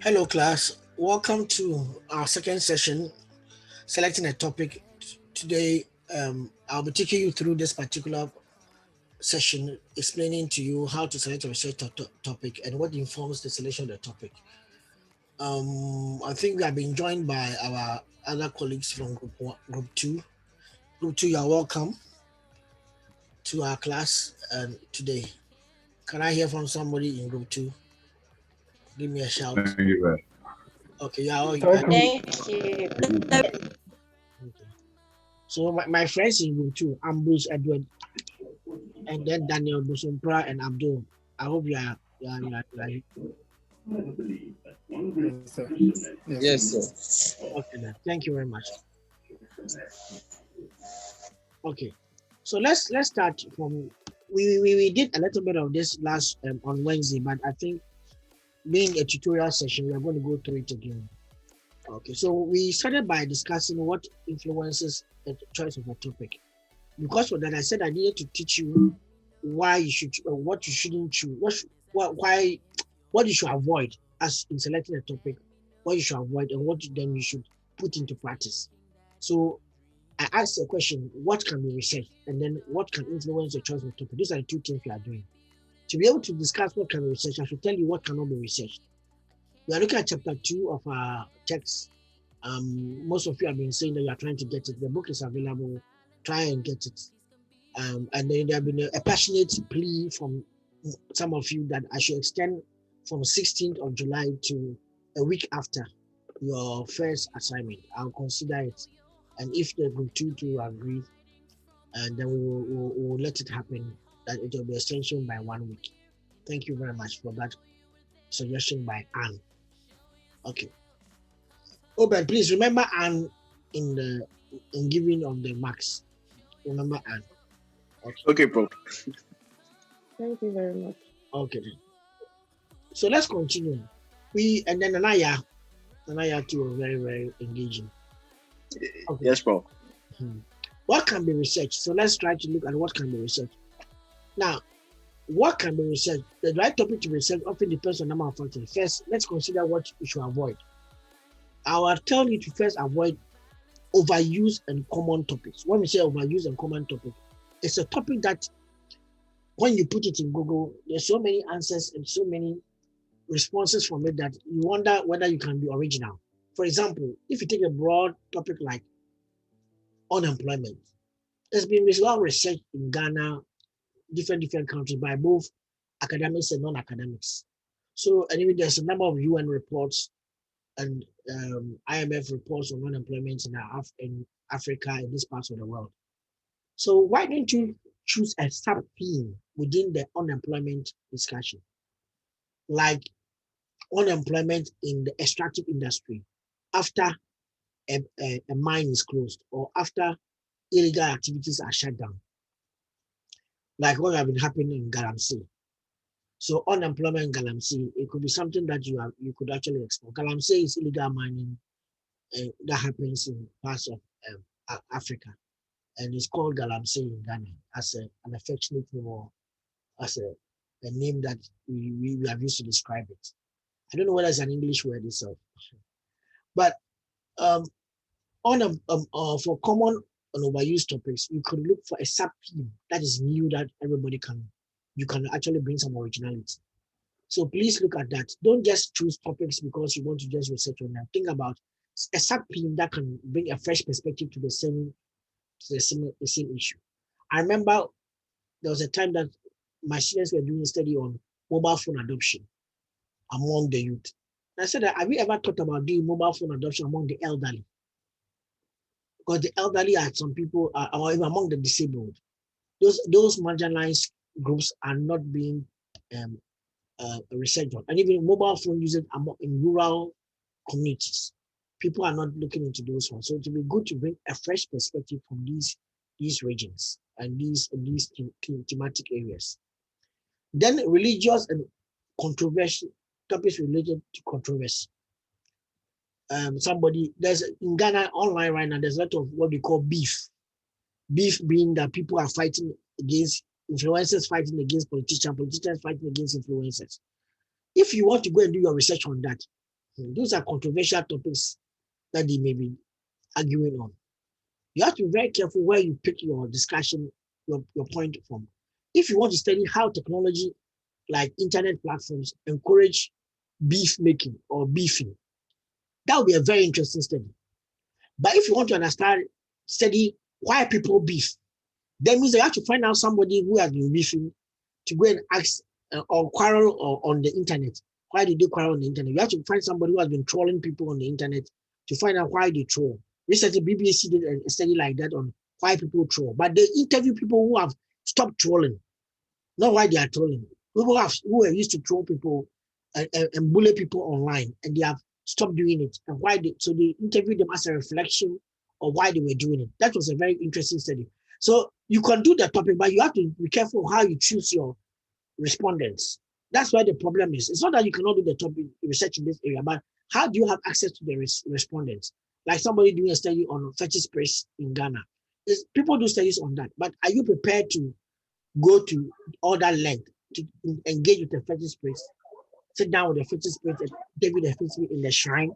Hello, class. Welcome to our second session, selecting a topic. Today, I'll be taking you through this particular session, explaining to you how to select a research topic and what informs the selection of the topic. I think we have been joined by our other colleagues from group two. Group two, you are welcome to our class today. Can I hear from somebody in group two? Give me a shout. Thank you, sir. Okay, yeah. Thank you. Okay. So my friends in group two, Ambush, Edward, and then Daniel Busumpra and Abdul. I hope you are. Yes, sir. Yes, sir. Okay, then. Thank you very much. Okay, so let's start from. We did a little bit of this last on Wednesday, but I think being a tutorial session, we are going to go through it again. Okay, so we started by discussing what influences the choice of a topic. Because for that, I said I needed to teach you why you should, what you shouldn't choose, what you should avoid as in selecting a topic, what you should avoid, and what then you should put into practice. So I asked a question: what can be researched, and then what can influence your choice of topic? These are the two things we are doing. To be able to discuss what can be researched, I should tell you what cannot be researched. We are looking at chapter 2 of our text. Most of you have been saying that you are trying to get it. The book is available. Try and get it. And then there have been a passionate plea from some of you that I should extend from 16th of July to a week after your first assignment. I'll consider it. And if the group two to agree, and then we'll let it happen, that it will be extension by 1 week. Thank you very much for that suggestion by Anne. Okay. Oben, please remember Anne in giving of the marks. Remember Anne. Okay, Prof. Thank you very much. Okay. So let's continue. And then Anaya too are very, very engaging. Okay. Yes, Prof. What can be researched? So let's try to look at what can be researched. Now, what can be researched? The right topic to research often depends on a number of factors. First, let's consider what you should avoid. I will tell you to first avoid overused and common topics. When we say overused and common topic, it's a topic that when you put it in Google, there's so many answers and so many responses from it that you wonder whether you can be original. For example, if you take a broad topic like unemployment, it's been well researched in Ghana, different countries by both academics and non-academics. So anyway, there's a number of UN reports and IMF reports on unemployment in Africa and this part of the world. So why don't you choose a sub-theme within the unemployment discussion, like unemployment in the extractive industry after a mine is closed or after illegal activities are shut down, like what have been happening in Galamsey. So unemployment in Galamsey, it could be something that you could actually explore. Galamsey is illegal mining that happens in parts of Africa, and it's called Galamsey in Ghana as an affectionate name or as a name that we have used to describe it. I don't know whether it's an English word itself, but for common and overused topics, you could look for a sub-theme that is new that you can actually bring some originality. So please look at that. Don't just choose topics because you want to just research on them. Think about a sub-theme that can bring a fresh perspective to the same issue. I remember there was a time that my students were doing a study on mobile phone adoption among the youth. And I said, have you ever thought about doing mobile phone adoption among the elderly? Because the elderly are some people, or even among the disabled. Those marginalized groups are not being researched on. And even mobile phone users in rural communities, people are not looking into those ones. So it would be good to bring a fresh perspective from these regions and these thematic areas. Then religious and controversial topics related to controversy. There's in Ghana online right now, there's a lot of what we call beef Beef being that people are fighting against influencers, fighting against politicians, politicians fighting against influencers. If you want to go and do your research on that, those are controversial topics that they may be arguing on. You have to be very careful where you pick your discussion, your point from. If you want to study how technology like internet platforms encourage beef making or beefing, that would be a very interesting study. But if you want to understand, study why people beef, that means you have to find out somebody who has been beefing to go and ask or quarrel on the internet. Why did they quarrel on the internet? You have to find somebody who has been trolling people on the internet to find out why they troll. Recently, BBC did a study like that on why people troll, but they interview people who have stopped trolling, not why they are trolling. People who are used to troll people and bully people online, and they have stopped doing it. And why so they interviewed them as a reflection of why they were doing it. That was a very interesting study. So you can do the topic, but you have to be careful how you choose your respondents. That's why the problem is. It's not that you cannot do the topic research in this area, but how do you have access to the respondents? Like somebody doing a study on fetish praise in Ghana. People do studies on that, but are you prepared to go to all that length to engage with the fetish priest, sit down with the fetish priest and give you the fetish in the shrine?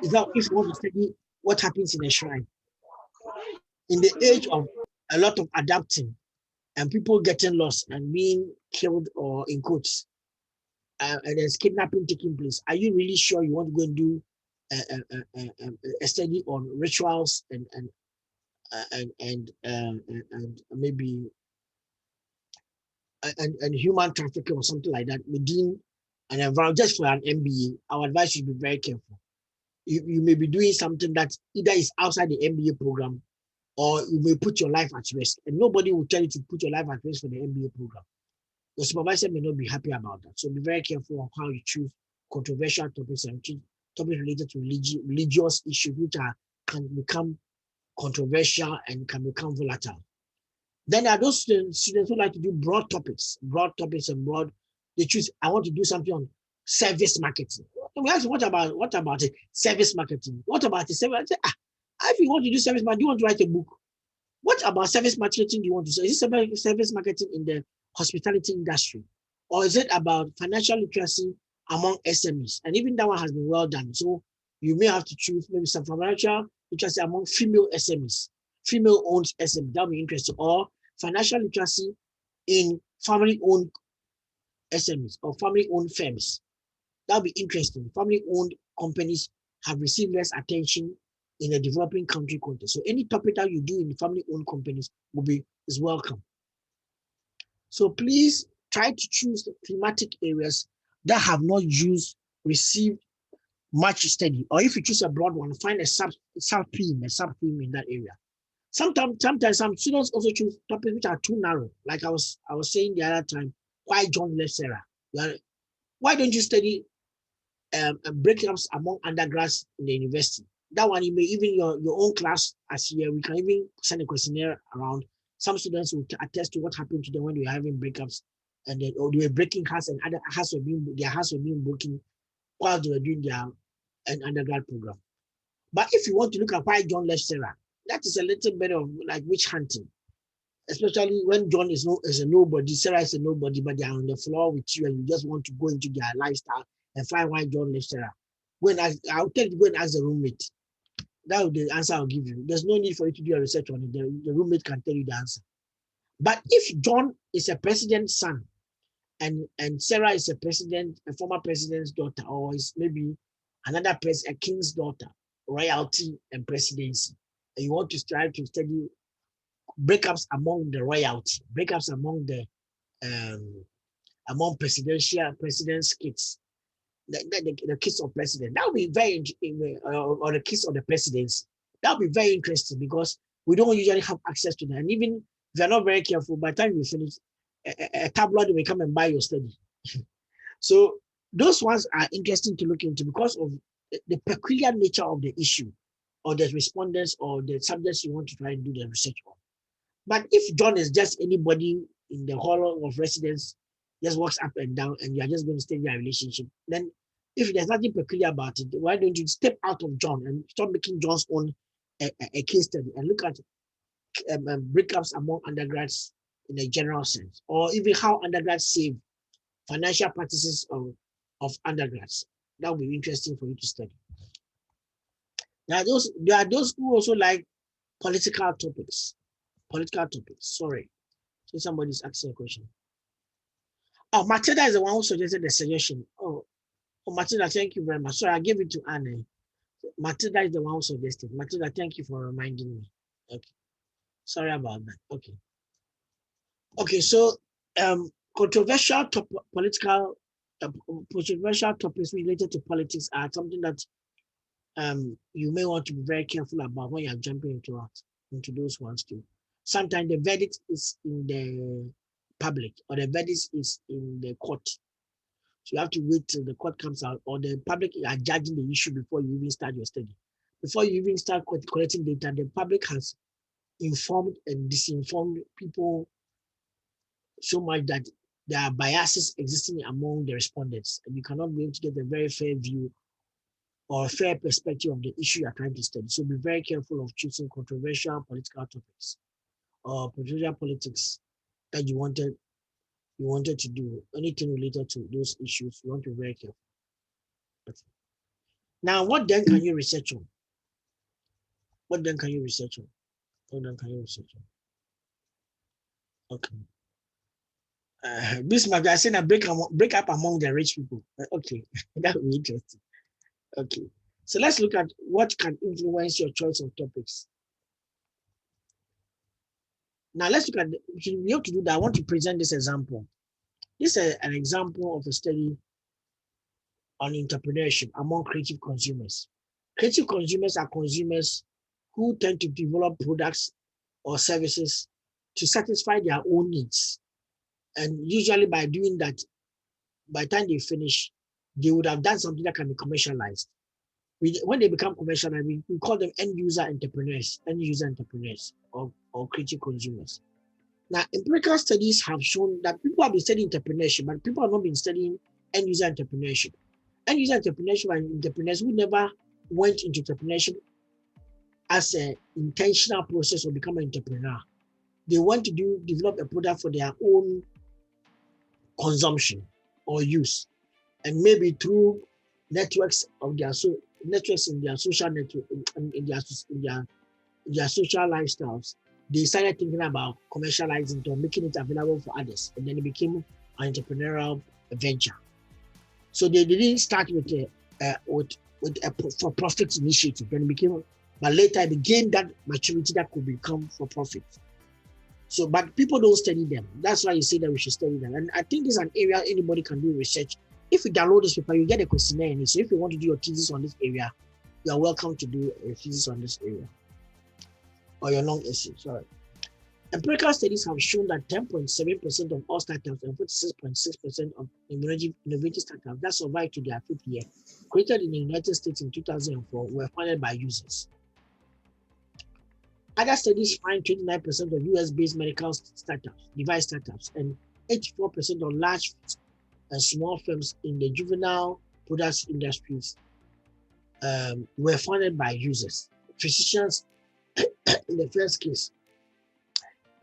Is that if you want to study what happens in the shrine? In the age of a lot of adapting and people getting lost and being killed or in quotes, and there's kidnapping taking place, are you really sure you want to go and do a study on rituals and maybe and human trafficking or something like that within an environment just for an MBA? Our advice should be very careful. You may be doing something that either is outside the MBA program or you may put your life at risk, and nobody will tell you to put your life at risk for the MBA program. The supervisor may not be happy about that. So be very careful on how you choose controversial topics and topics related to religious issues, which can become controversial and can become volatile. Then there are those students who like to do broad topics and broad. They choose, I want to do something on service marketing. And we ask, what about it? Service marketing? What about the service? I say, if you want to do service marketing, do you want to write a book? What about service marketing do you want to say? Is this about service marketing in the hospitality industry? Or is it about financial literacy among SMEs? And even that one has been well done. So you may have to choose maybe some financial literacy among female SMEs, female-owned SMEs. That'll be interesting. Or financial literacy in family-owned SMEs or family-owned firms. That'll be interesting. Family-owned companies have received less attention in a developing country context. So any topic that you do in family-owned companies is welcome. So please try to choose the thematic areas that have not received much study. Or if you choose a broad one, find a sub-theme in that area. Sometimes some students also choose topics which are too narrow. Like I was saying the other time, why John left Sarah? Why don't you study breakups among undergrads in the university? That one, you may even your own class as here, we can even send a questionnaire around. Some students will attest to what happened to them when they were having breakups, and then or they were breaking hearts, and their hearts were being broken while they were doing their undergrad program. But if you want to look at why John left Sarah, that is a little bit of like witch hunting, especially when John is a nobody, Sarah is a nobody, but they are on the floor with you, and you just want to go into their lifestyle and find why John left Sarah. I'll tell you to go and ask the roommate. That will be the answer I'll give you. There's no need for you to do a research on it. The roommate can tell you the answer. But if John is a president's son and Sarah is a former president's daughter, or is maybe a king's daughter, royalty and presidency, and you want to strive to study breakups among the royalty, breakups among the president's kids, the kids of president, that would be very or the kids of the presidency. That would be very interesting because we don't usually have access to that. And even if you're not very careful, by the time you finish, a tabloid will come and buy your study. So those ones are interesting to look into because of the peculiar nature of the issue or the respondents or the subjects you want to try and do the research on. But if John is just anybody in the hall of residence, just walks up and down and you're just going to study their relationship, then if there's nothing peculiar about it, why don't you step out of John and start making John's own a case study and look at breakups among undergrads in a general sense, or even how undergrads save financial practices of undergrads. That would be interesting for you to study. There are those who also like political topics. Political topics. Sorry. So somebody's asking a question. Oh, Matilda is the one who suggested the suggestion. Oh, Matilda, thank you very much. Sorry, I gave it to Anne. Matilda is the one who suggested. Matilda, thank you for reminding me. Okay. Sorry about that. Okay. Okay, so controversial controversial topics related to politics are something that you may want to be very careful about when you're jumping into those ones too. Sometimes the verdict is in the public, or the verdict is in the court. So you have to wait till the court comes out, or the public are judging the issue before you even start your study. Before you even start collecting data, the public has informed and disinformed people so much that there are biases existing among the respondents, and you cannot be able to get a very fair view or a fair perspective of the issue you are trying to study. So be very careful of choosing controversial political topics or controversial politics that you wanted to do. Anything related to those issues, you want to be very careful. Okay. Now, what then can you research on? What then can you research on? What then can you research on? Okay. Bismarck, I said a break up among the rich people. Okay, that would be interesting. Okay, so let's look at what can influence your choice of topics. Now let's look at, we have to do that. I want to present this example. This is an example of a study on entrepreneurship among creative consumers. Creative consumers are consumers who tend to develop products or services to satisfy their own needs. And usually by doing that, by the time they finish, they would have done something that can be commercialized. When they become commercialized, we call them end-user entrepreneurs or creative consumers. Now, empirical studies have shown that people have been studying entrepreneurship, but people have not been studying end-user entrepreneurship. End-user entrepreneurship are entrepreneurs who never went into entrepreneurship as an intentional process of becoming an entrepreneur. They want to develop a product for their own consumption or use, and maybe through networks in their social network, in their social lifestyles, they started thinking about commercializing it or making it available for others, and then it became an entrepreneurial venture. So they didn't start with a for-profit initiative, then it became, but later it became that maturity that could become for profit. So, but people don't study them. That's why you say that we should study them. And I think it's an area anybody can do research. If you download this paper, you get a questionnaire in it. So if you want to do your thesis on this area, you are welcome to do a thesis on this area. Or your long essay, sorry. Empirical studies have shown that 10.7% of all startups and 46.6% of innovative startups that survived to their fifth year, created in the United States in 2004, were funded by users. Other studies find 29% of US-based medical startups, device startups, and 84% of large and small firms in the juvenile products industries were funded by users. Physicians in the first case,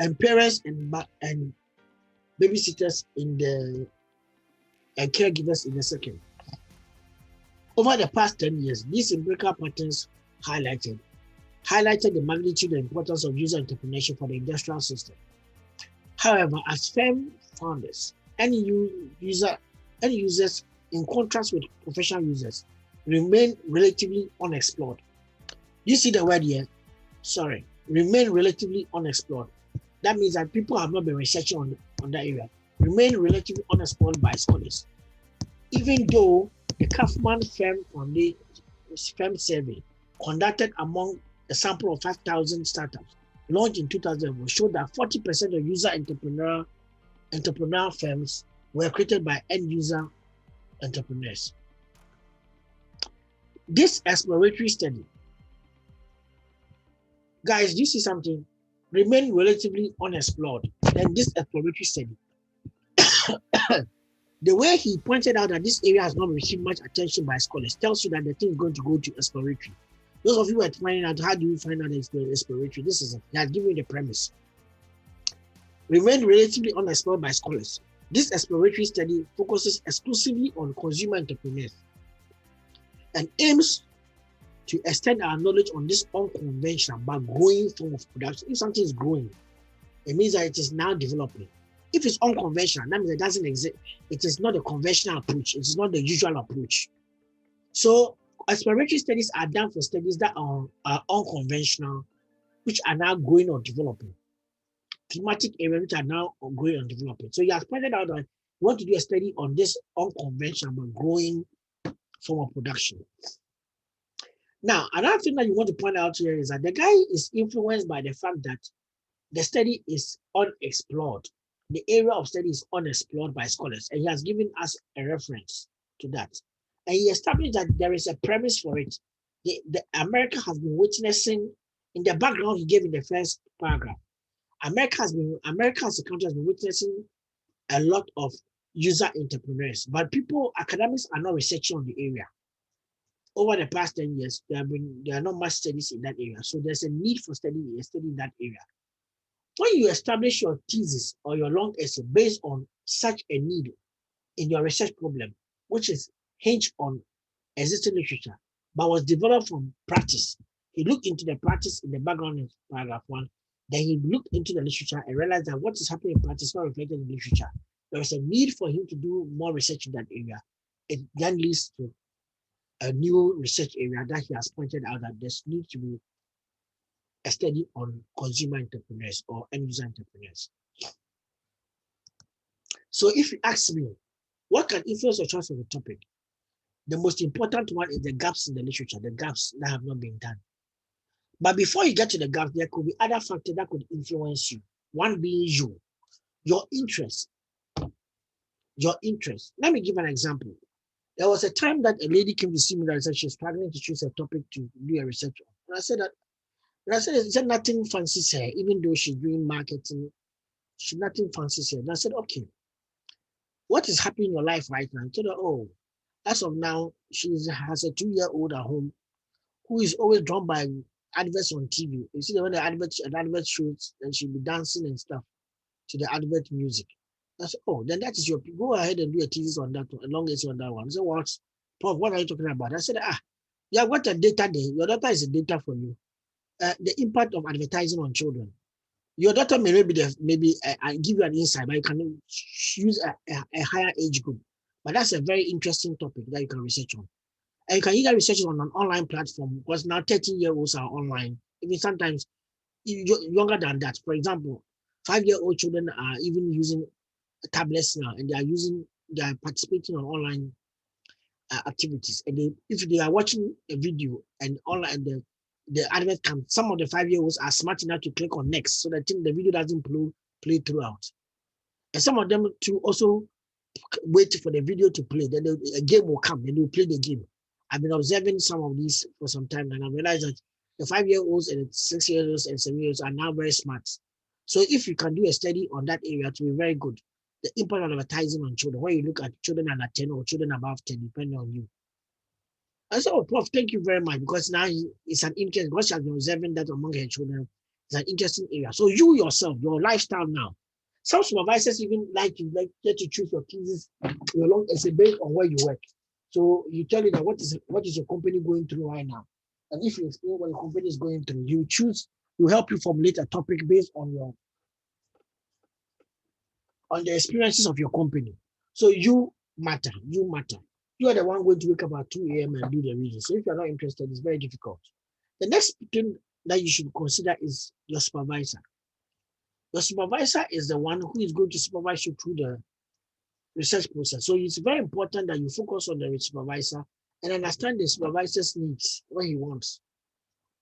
and parents and babysitters in the and caregivers in the second. Over the past 10 years, these empirical patterns highlighted the magnitude and importance of user entrepreneurship for the industrial system. However, as firm founders, end users, in contrast with professional users, remain relatively unexplored. You see the word here? Sorry, remain relatively unexplored. That means that people have not been researching on that area. Remain relatively unexplored by scholars. Even though the Kaufman firm survey conducted among a sample of 5,000 startups launched in 2004 showed that 40% of user entrepreneur firms were created by end-user entrepreneurs. This exploratory study, guys, you see something, remain relatively unexplored. Then this exploratory study, the way he pointed out that this area has not received much attention by scholars tells you that the thing is going to go to exploratory. Those of you who are finding out, how do you find out it's exploratory? This is it. They are giving the premise. Remain relatively unexplored by scholars. This exploratory study focuses exclusively on consumer entrepreneurs and aims to extend our knowledge on this unconventional but growing form of production. If something is growing, it means that it is now developing. If it's unconventional, that means it doesn't exist. It is not a conventional approach. It is not the usual approach. So exploratory studies are done for studies that are unconventional, which are now growing or developing. Thematic areas which are now growing and developing. So you have pointed out that you want to do a study on this unconventional but growing form of production. Now, another thing that you want to point out here is that the guy is influenced by the fact that the study is unexplored. The area of study is unexplored by scholars, and he has given us a reference to that. And he established that there is a premise for it. The America has been witnessing, in the background he gave in the first paragraph, America as a country has been witnessing a lot of user entrepreneurs, but academics are not researching on the area. Over the past 10 years, there are not much studies in that area. So there's a need for study in that area. When you establish your thesis or your long essay based on such a need in your research problem, which is hinged on existing literature, but was developed from practice, he looked into the practice in the background in paragraph 1. Then he looked into the literature and realized that what is happening in practice is not reflected in the literature. There is a need for him to do more research in that area. It then leads to a new research area that he has pointed out that there needs to be a study on consumer entrepreneurs or end user entrepreneurs. So if you ask me, what can influence your choice of the topic? The most important one is the gaps in the literature, the gaps that have not been done. But before you get to the gaps, there could be other factors that could influence you. One being you, your interest. Your interest. Let me give an example. There was a time that a lady came to see me that said she's struggling to choose a topic to do a research on. And I said nothing fancies her, even though she's doing marketing, nothing fancies her. And I said, okay, what is happening in your life right now? I told her, oh, as of now, she has a 2-year-old at home who is always drawn by adverts on TV. You see, when the advert shoots, and she'll be dancing and stuff to the advert music. I said, oh, then that is go ahead and do a thesis on that one, a long essay on that one. I said, what? Prof, what are you talking about? I said, yeah, what a data day. Your data is a data for you. The impact of advertising on children. Your data may not be there, maybe I give you an insight, but you can use a higher age group. But that's a very interesting topic that you can research on. And you can either research it on an online platform, because now 13-year-olds are online. Even sometimes younger than that. For example, 5-year-old children are even using tablets now, and they are participating on online activities. And if they are watching a video and online, the advert comes, some of the 5-year-olds are smart enough to click on next, so that the video doesn't play throughout. And some of them to also wait for the video to play. Then a game will come and they'll play the game. I've been observing some of these for some time, and I realized that the 5-year-olds and the 6-year-olds and 7-year-olds are now very smart. So if you can do a study on that area, it will be very good. The impact of advertising on children, when you look at children under 10 or children above 10, depending on you. I said, oh, Prof, thank you very much, because now it's an interest, because she has been observing that among her children. It's an interesting area. So you yourself, your lifestyle now, some supervisors even like to choose your thesis, your long essay based on where you work. So you tell you that what is your company going through right now, and if you explain what your company is going through, you help you formulate a topic based on the experiences of your company. So you matter. You are the one going to wake up at 2 a.m. and do the reading. So if you're not interested, it's very difficult. The next thing that you should consider is your supervisor. Your supervisor is the one who is going to supervise you through the research process. So it's very important that you focus on the supervisor and understand the supervisor's needs, what he wants.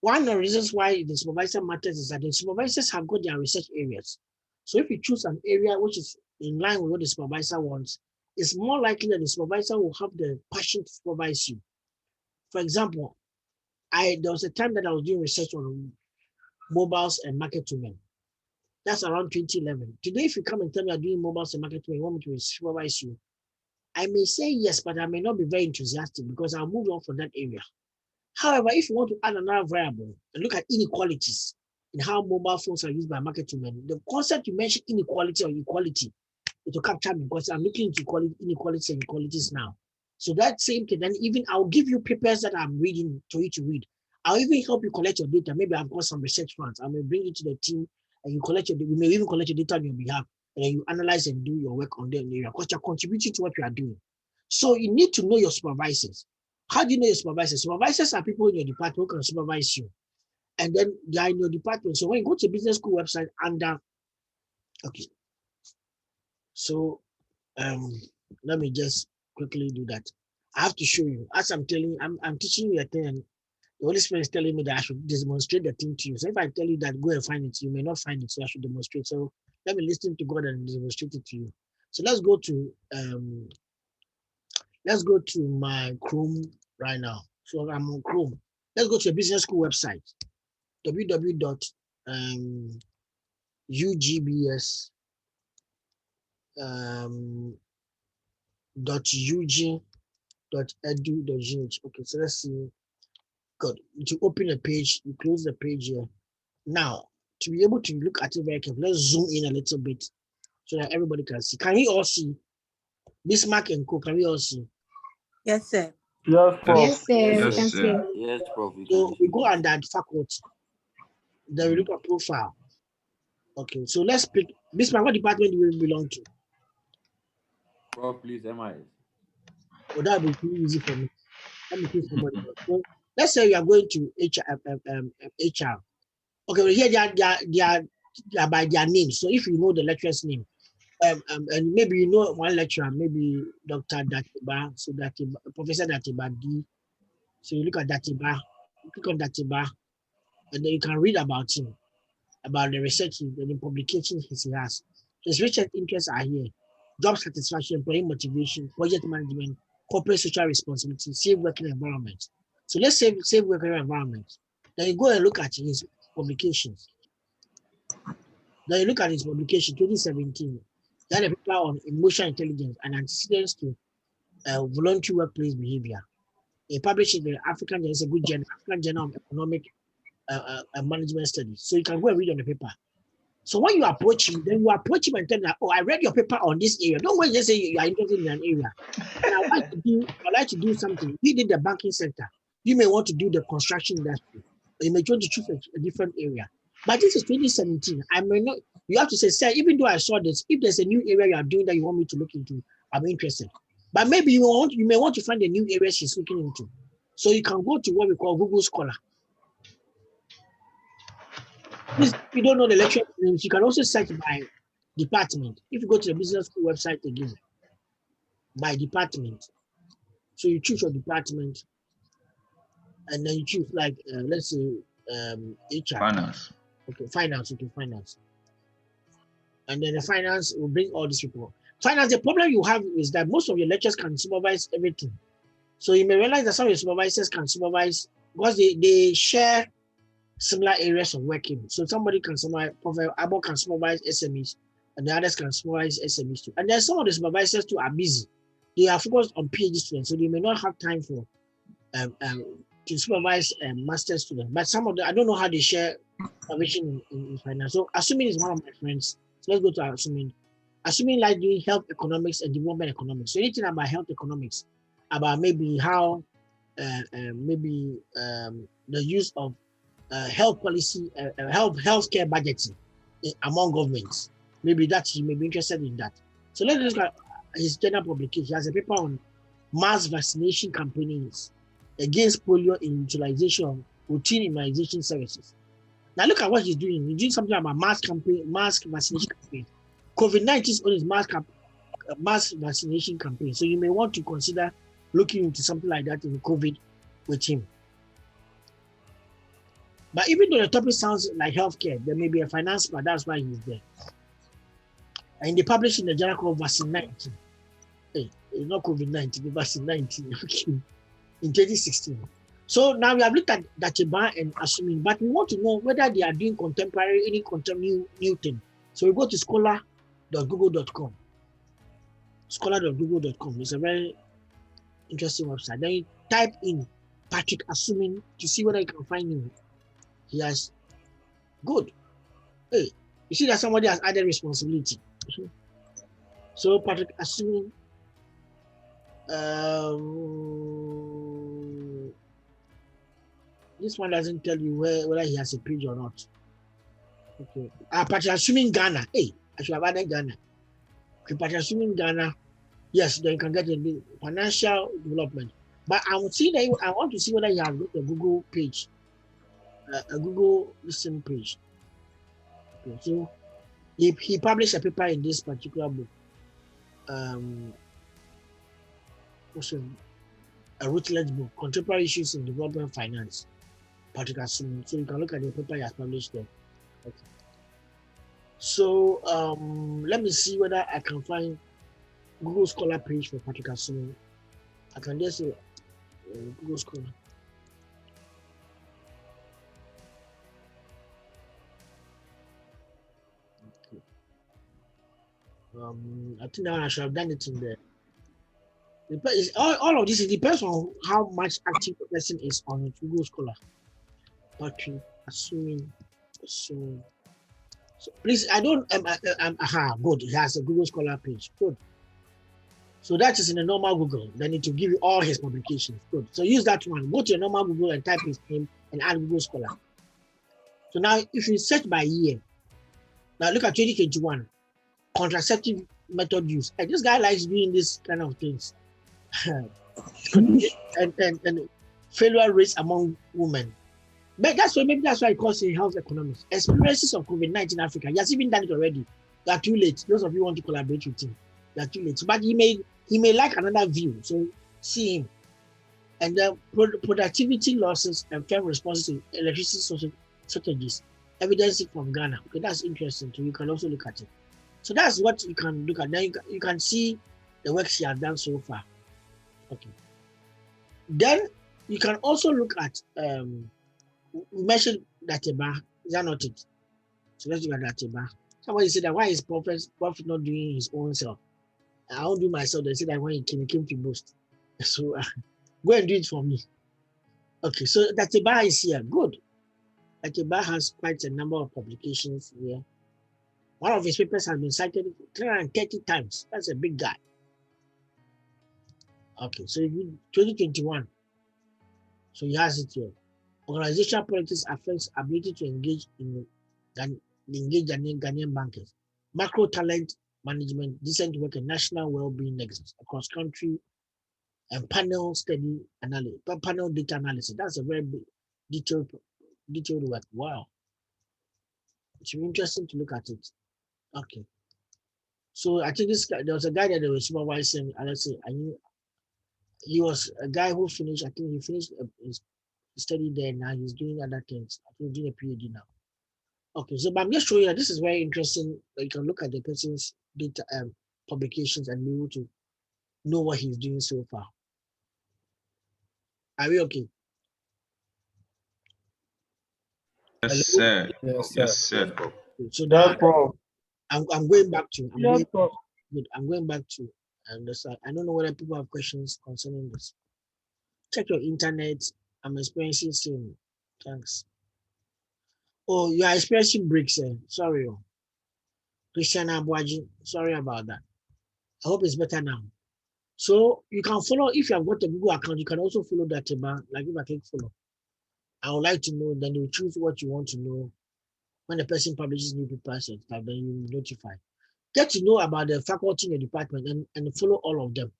One of the reasons why the supervisor matters is that the supervisors have got their research areas. So if you choose an area which is in line with what the supervisor wants, it's more likely that the supervisor will have the passion to supervise you. For example, there was a time that I was doing research on mobiles and market to men. That's around 2011. Today, if you come and tell me I'm doing mobiles and market to men, you want me to supervise you, I may say yes, but I may not be very enthusiastic because I'll move on from that area. However, if you want to add another variable and look at inequalities in how mobile phones are used by marketing men, the concept you mentioned, inequality or equality, it will capture me because I'm looking into inequalities and equalities now. So that same thing, then even I'll give you papers that I'm reading for you to read. I'll even help you collect your data. Maybe I've got some research funds. I may bring it to the team and you collect we may even collect your data on your behalf and then you analyze and do your work on the area because you're contributing to what you are doing. So you need to know your supervisors. How do you know your supervisors? Supervisors are people in your department who can supervise you. And then they are in your department. So when you go to the business school website under, okay. So let me just quickly do that. I have to show you. As I'm telling you, I'm teaching you a thing and the Holy Spirit is telling me that I should demonstrate the thing to you. So if I tell you that go and find it, you may not find it. So I should demonstrate. So let me listen to God and demonstrate it to you. So let's go to my Chrome right now. So I'm on Chrome. Let's go to a business school website, www.ug.edu.gh. Okay, so let's see. Good. To open a page, you close the page here. Now, to be able to look at it very carefully, let's zoom in a little bit so that everybody can see. Can we all see? Bismarck and Co, can we all see? Yes, sir. Yes, Prof. Yes, sir. Yes, We can sir. see. Yes, Prof. So we go under faculty. Then we look at profile. Okay, so let's pick Bismarck. What department do you belong to? Prof, please, MIS. Well, that would be too easy for me. Let me choose somebody else. So let's say you are going to HR. Okay, well, here they are by their names. So if you know the lecturer's name, and maybe you know one lecturer, maybe Dr. Datiba, so Datiba, Professor Datiba D. So you look at Datiba, you click on Datiba, and then you can read about him, about the research and the publications he has. His research interests are here: job satisfaction, employee motivation, project management, corporate social responsibility, safe working environment. So let's say safe working environment. Then you go and look at his publications. Then you look at his publication, 2017. He had a paper on emotional intelligence and antecedents to voluntary workplace behavior. He published in the African, it's a good journal, African Journal of Economic Management Studies. So you can go and read on the paper. So when you approach him, then you approach him and tell him, oh, I read your paper on this area. Don't go and just say you are interested in an area. And I'd like to do something. He did the banking sector. You may want to do the construction industry. Or you may want to choose a different area. But this is 2017. I may not, you have to say, sir, even though I saw this, if there's a new area you are doing that you want me to look into, I'm interested. But maybe you may want to find a new area she's looking into. So you can go to what we call Google Scholar. If you don't know the lecture names, you can also search by department. If you go to the business school website again, by department. So you choose your department, and then you choose like let's say HR. Finance. Okay, finance. Okay, finance. And then the finance will bring all these people. Finance. The problem you have is that most of your lectures can supervise everything. So you may realize that some of your supervisors can supervise because they share similar areas of working. So somebody can supervise, Professor Abo can supervise SMEs, and the others can supervise SMEs too. And then some of the supervisors too are busy. They are focused on PhD students, so they may not have time for to supervise master students. But some of them, I don't know how they share supervision in finance. So assuming is one of my friends, so let's go to assuming. Assuming like doing health economics and development economics. So anything about health economics, about maybe how the use of health policy, healthcare budgeting among governments. Maybe that you may be interested in that. So let's look at his general publication. He has a paper on mass vaccination campaigns against polio in utilization of routine immunization services. Now look at what he's doing. He's doing something about mass vaccination campaign. COVID-19 is mass vaccination campaign. So you may want to consider looking into something like that in COVID with him. But even though the topic sounds like healthcare, there may be a finance part. That's why he's there. And they published in the journal called Vaccine 19. Hey, it's not COVID-19, the Vaccine 19. Okay, in 2016. So now we have looked at Datiba and assuming, but we want to know whether they are doing any new thing. So we go to scholar.google.com. Scholar.google.com. It's a very interesting website. Then you type in Patrick assuming to see whether you can find him. He has good. Hey, you see that somebody has added responsibility. So Patrick assuming this one doesn't tell you whether he has a page or not. Okay. Patrick assuming Ghana. Hey, I should have added Ghana. Okay, Patrick assuming Ghana. Yes, then you can get a financial development. But I would see that I want to see whether you have got a Google page, a Google listen page. Okay, so he published a paper in this particular book. Also a Rutledge book, Contemporary Issues in Development Finance. Patrick assuming. So you can look at the paper he has published there. Okay. So let me see whether I can find Google Scholar page for Patrick assuming. I can just say Google Scholar. Okay. I think that I should have done it in there. All of this, it depends on how much active the person is on Google Scholar. Patrick assuming. So please, I don't. Good. He has a Google Scholar page. Good. So that is in a normal Google. They need to give you all his publications. Good. So use that one. Go to your normal Google and type his name and add Google Scholar. So now, if you search by year, now look at 2021, contraceptive method use. And this guy likes doing this kind of things. and failure rates among women. But maybe that's why it calls it health economics. Experiences of COVID-19 in Africa. He has even done it already. You are too late. Those of you who want to collaborate with him, you are too late. But he may like another view. So see him. And the productivity losses and fair responses to electricity shortages. Evidence from Ghana. Okay, that's interesting. So you can also look at it. So that's what you can look at. Then you can see the work she has done so far. Okay. Then you can also look at we mentioned Dateba. Is that not it? So let's look at Dateba. Somebody said that why is Prophet not doing his own self? I won't do myself. They said that when he came to boast. So go and do it for me. Okay, so Dateba is here. Good. Dateba has quite a number of publications here. One of his papers has been cited 330 times. That's a big guy. Okay, so 2021. So he has it here. Organizational politics affects ability to engage in Ghanaian bankers. Macro talent management, decent work, and national well-being nexus across country, and panel study analysis, panel data analysis. That's a very big, detailed work. Wow, it's interesting to look at it. Okay, so I think this guy, there was a guy that they were supervising. Let's say he was a guy who finished. I think he finished his study there. Now he's doing other things. I think he's doing a PhD now. Okay, so but I'm just showing you that this is very interesting. You can look at the person's data publications and be able to know what he's doing so far. Are we okay? Yes, sir. Yes, sir. So now Prof. I'm going back to Prof. I'm going back to I don't know whether people have questions concerning this. Check your internet. I'm experiencing same. Thanks. Oh, you are experiencing breaks. Sorry. Christian Abuaji, sorry about that. I hope it's better now. So you can follow, if you have got a Google account, you can also follow that tab. Like if I click follow, I would like to know, then you choose what you want to know. When the person publishes new papers and stuff, then you notify. Get to know about the faculty in your department and follow all of them.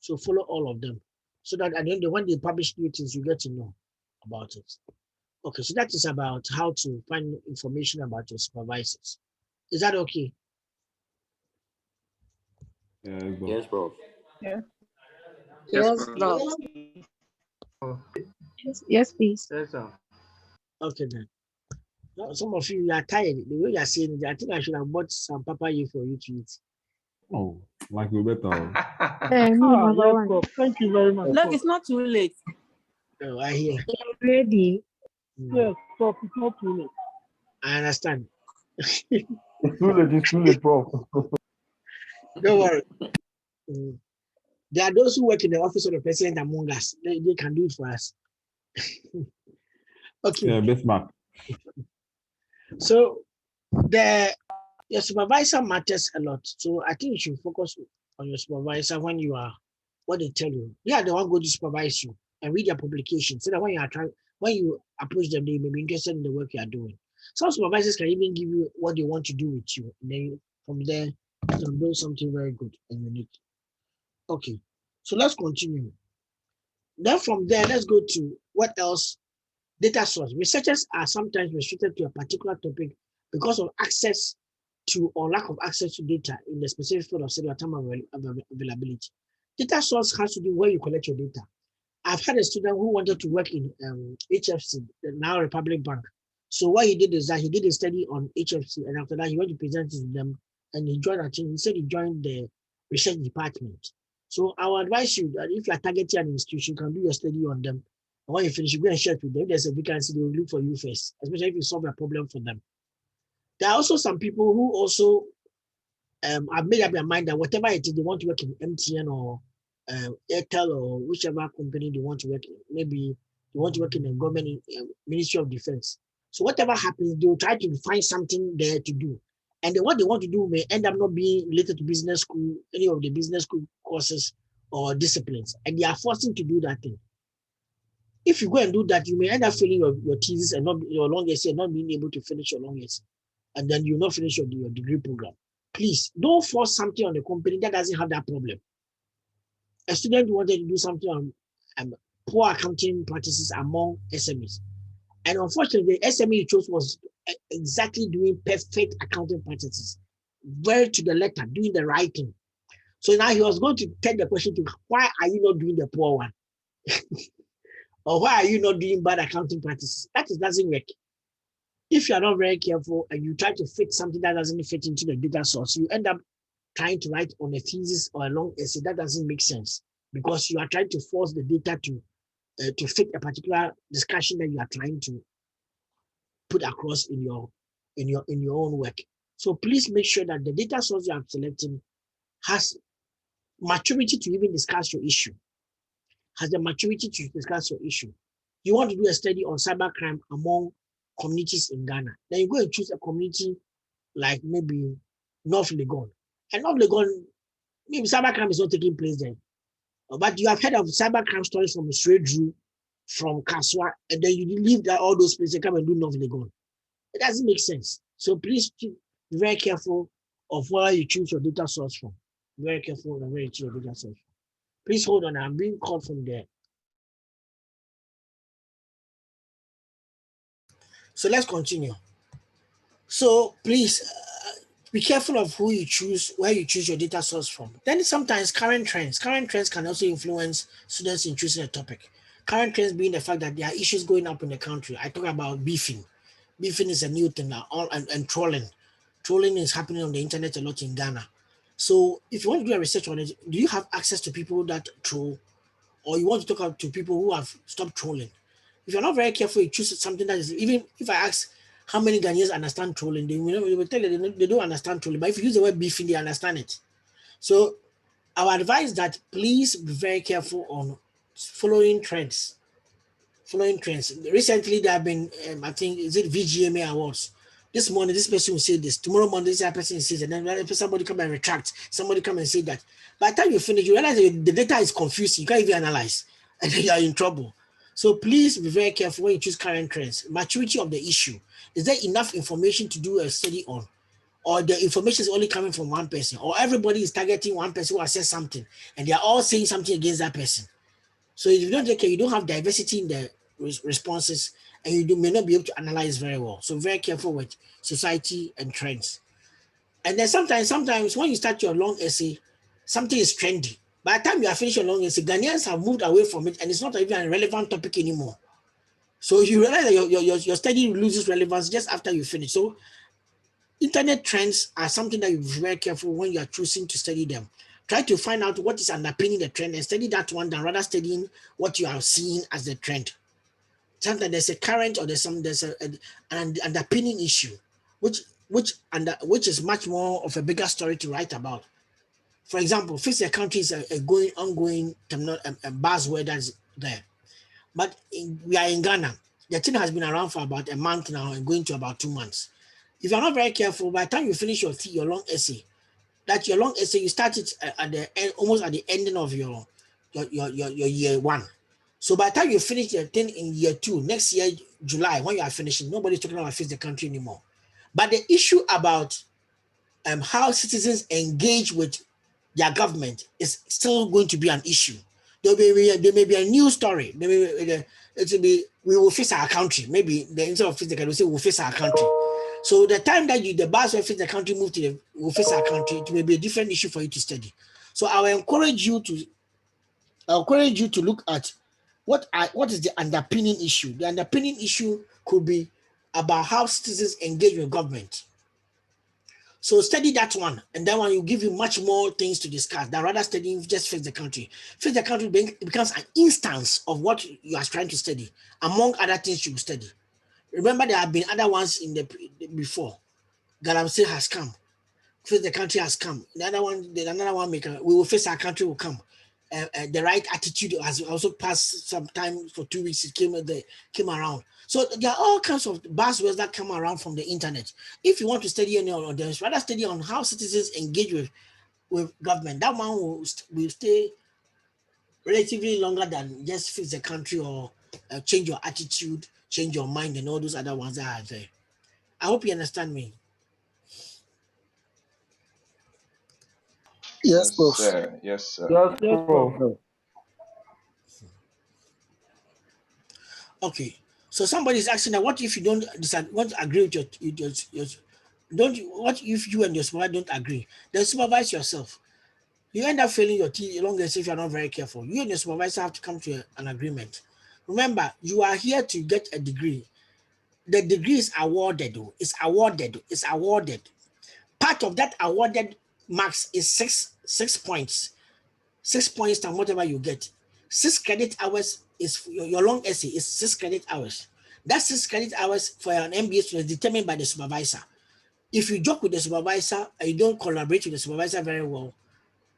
So follow all of them. So that at the end, when they publish new things, you get to know about it. Okay, so that is about how to find information about your supervisors. Is that okay? Yes, bro. Yes, bro. Yes, please. Yes, sir. Okay then. Now, some of you are tired. The way you are saying it, I think I should have bought some papaya for you to eat. Oh, like we better. Thank you very much. Look, it's not too late. Oh, I hear. Ready? Yes, Prof, it's not too late. I understand. It's too late, Prof. Don't worry. There are those who work in the office of the president among us. They can do it for us. Okay. Yeah, Bismarck. So your supervisor matters a lot. So I think you should focus on your supervisor when you are what they tell you. They are the one going to supervise you and read their publications so that when you approach them, they may be interested in the work you are doing. Some supervisors can even give you what they want to do with you. And then from there, you can build something very good and unique. Okay. So let's continue. Then from there, let's go to what else? Data source. Researchers are sometimes restricted to a particular topic because of access to or lack of access to data in the specific field of study or time availability. Data source has to do where you collect your data. I've had a student who wanted to work in HFC, the now Republic Bank. So what he did is that he did a study on HFC, and after that he went to present it to them, and he joined. I think he said he joined the research department. So I would advise you that if you are targeting an institution, you can do your study on them. And when you finish, you go and share it with them. If there's a vacancy, they will look for you first, especially if you solve a problem for them. There are also some people who also have made up their mind that whatever it is, they want to work in MTN or Airtel or whichever company they want to work in. Maybe they want to work in the government Ministry of Defense. So whatever happens, they will try to find something there to do. And then what they want to do may end up not being related to business school, any of the business school courses or disciplines. And they are forcing to do that thing. If you go and do that, you may end up failing your thesis and not your long essay and not being able to finish your long essay. And then you will not finish your degree program. Please don't force something on the company that doesn't have that problem. A student wanted to do something on poor accounting practices among SMEs. And unfortunately, the SME he chose was exactly doing perfect accounting practices, very to the letter, doing the right thing. So now he was going to take the question to, why are you not doing the poor one? Or why are you not doing bad accounting practices? That doesn't work. If you are not very careful and you try to fit something that doesn't fit into the data source, you end up trying to write on a thesis or a long essay. That doesn't make sense because you are trying to force the data to fit a particular discussion that you are trying to put across in your own work. So please make sure that the data source you are selecting has maturity to even discuss your issue. Has the maturity to discuss your issue. You want to do a study on cybercrime among communities in Ghana. Then you go and choose a community like maybe North Legon. And North Legon, maybe cybercrime is not taking place there. But you have heard of cybercrime stories from Sredru, from Kaswa, and then you leave all those places and come and do North Legon. It doesn't make sense. So please be very careful of where you choose your data source from. Very careful of where you choose your data source. Please hold on, I'm being called from there. So let's continue. So please be careful of who you choose, where you choose your data source from. Then sometimes current trends can also influence students in choosing a topic. Current trends being the fact that there are issues going up in the country. I talk about beefing. Beefing is a new thing now, and trolling. Trolling is happening on the internet a lot in Ghana. So if you want to do a research on it, do you have access to people that troll? Or you want to talk to people who have stopped trolling? If you're not very careful, you choose something that is, even if I ask how many Ghanaians understand trolling, they will tell you they don't understand trolling. But if you use the word beefing, they understand it. So our advice that please be very careful on following trends. Recently, there have been, I think, is it VGMA Awards? This morning, this person will say this. Tomorrow morning, this other person says, and then somebody come and retract. Somebody come and say that. By the time you finish, you realize that the data is confusing. You can't even analyze, and then you are in trouble. So please be very careful when you choose current trends. Maturity of the issue. Is there enough information to do a study on? Or the information is only coming from one person? Or everybody is targeting one person who has said something, and they are all saying something against that person? So if you don't take care, you don't have diversity in the responses, and you may not be able to analyze very well. So very careful with society and trends. And then sometimes when you start your long essay, something is trendy. By the time you are finished your long essay, Ghanaians have moved away from it, and it's not even a relevant topic anymore. So you realize that your study loses relevance just after you finish. So internet trends are something that you be very careful when you are choosing to study them. Try to find out what is underpinning the trend and study that one than rather studying what you are seeing as the trend. Sometimes there's a current or there's an underpinning issue, which is much more of a bigger story to write about. For example, fixed accounting is a ongoing buzzword that's there. But we are in Ghana. The thing has been around for about a month now and going to about 2 months. If you're not very careful, by the time you finish your long essay, your long essay, you start it at the end, almost at the ending of your year one. So by the time you finish your thing in year 2, next year, July, when you are finishing, nobody's talking about face the country anymore. But the issue about how citizens engage with their government is still going to be an issue. There may be a new story. It will be, we will face our country. Maybe the instead of face the country, we say we'll face our country. So the time that the bars will face the country move to will face our country, it may be a different issue for you to study. So I will encourage you to look at what is the underpinning issue. The underpinning issue could be about how citizens engage with government. So study that one, and that one will give you much more things to discuss than rather studying just face the country. Face the country becomes an instance of what you are trying to study, among other things you study. Remember, there have been other ones before. Galamsey has come. Face the country has come. Another one maker. We will face our country will come. The right attitude has also passed some time for 2 weeks. It came around. So there are all kinds of buzzwords that come around from the internet. If you want to study any of them, rather study on how citizens engage with government. That one will stay relatively longer than just fix the country or change your attitude, change your mind, and all those other ones that are there. I hope you understand me. Yes, Prof. Sir. Yes, sir. Yes, Prof. Okay. So somebody is asking that what if you don't want to agree with your what if you and your supervisor don't agree? Then supervise yourself. You end up failing your long as if you're not very careful. You and your supervisor have to come to an agreement. Remember, you are here to get a degree. The degree is awarded. It's awarded. It's awarded. Part of that awarded marks is six points. 6 points times whatever you get. 6 credit hours is your long essay is 6 credit hours. That 6 credit hours for an MBA student is determined by the supervisor. If you joke with the supervisor and you don't collaborate with the supervisor very well,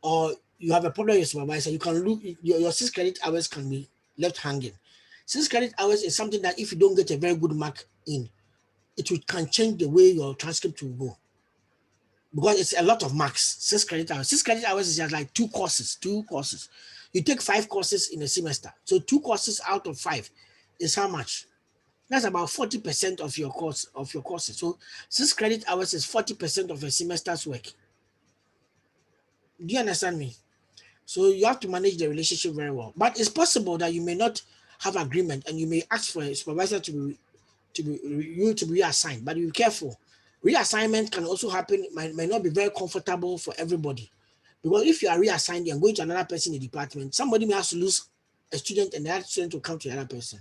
or you have a problem with your supervisor, you can look your 6 credit hours can be left hanging. 6 credit hours is something that if you don't get a very good mark in, can change the way your transcript will go. Because it's a lot of marks. 6 credit hours. 6 credit hours is just like 2 courses. You take 5 courses in a semester. So 2 courses out of 5 is how much? That's about 40% of your courses. So 6 credit hours is 40% of a semester's work. Do you understand me? So you have to manage the relationship very well. But it's possible that you may not have agreement and you may ask for a supervisor to be reassigned. But be careful. Reassignment can also happen, might not be very comfortable for everybody. Because if you are reassigned and going to another person in the department, somebody may have to lose a student and that student will come to the other person.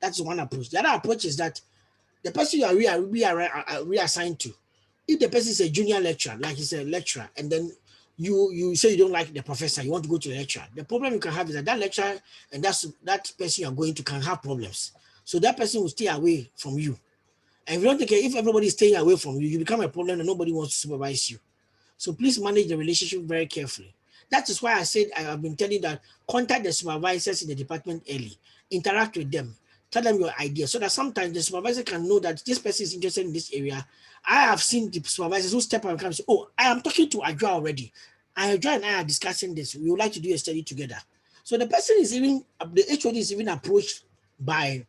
That's one approach. The other approach is that the person you are reassigned to, if the person is a junior lecturer, like he's a lecturer, and then you say you don't like the professor, you want to go to the lecturer. The problem you can have is that lecturer and that person you are going to can have problems. So that person will stay away from you. And if you don't take care, if everybody is staying away from you, you become a problem and nobody wants to supervise you. So please manage the relationship very carefully. That is why I said I have been telling you that contact the supervisors in the department early, interact with them, tell them your idea so that sometimes the supervisor can know that this person is interested in this area. I have seen the supervisors who step up and come and say, oh, I am talking to Adjoa already. Adjoa and I are discussing this. We would like to do a study together. So the person is even, the HOD is even approached by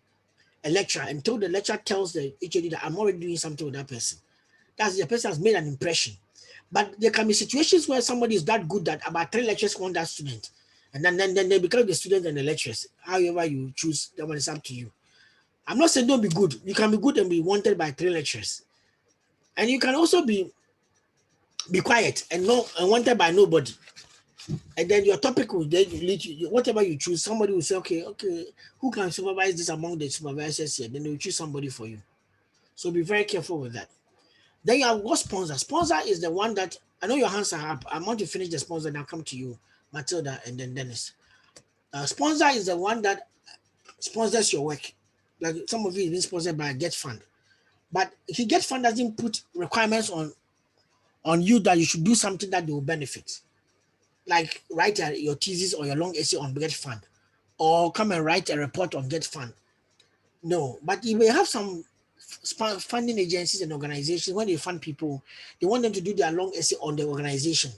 a lecturer until the lecturer tells the HOD that I'm already doing something with that person. That's the person has made an impression. But there can be situations where somebody is that good that about 3 lecturers want that student. And then they become the student and the lecturers. However you choose, that one is up to you. I'm not saying don't be good. You can be good and be wanted by 3 lecturers. And you can also be quiet and wanted by nobody. And then your topic will then lead you, whatever you choose, somebody will say, okay, who can supervise this among the supervisors here? Then they will choose somebody for you. So be very careful with that. Then you have got sponsor. Sponsor is the one that, I know your hands are up. I want to finish the sponsor and I'll come to you, Matilda and then Dennis. Sponsor is the one that sponsors your work. Like some of you have been sponsored by a Get Fund. But if you Get Fund doesn't put requirements on you that you should do something that they will benefit. Like write your thesis or your long essay on Get Fund. or come and write a report on Get Fund. No, but you may have some funding agencies and organizations. When they fund people, they want them to do their long essay on the organization,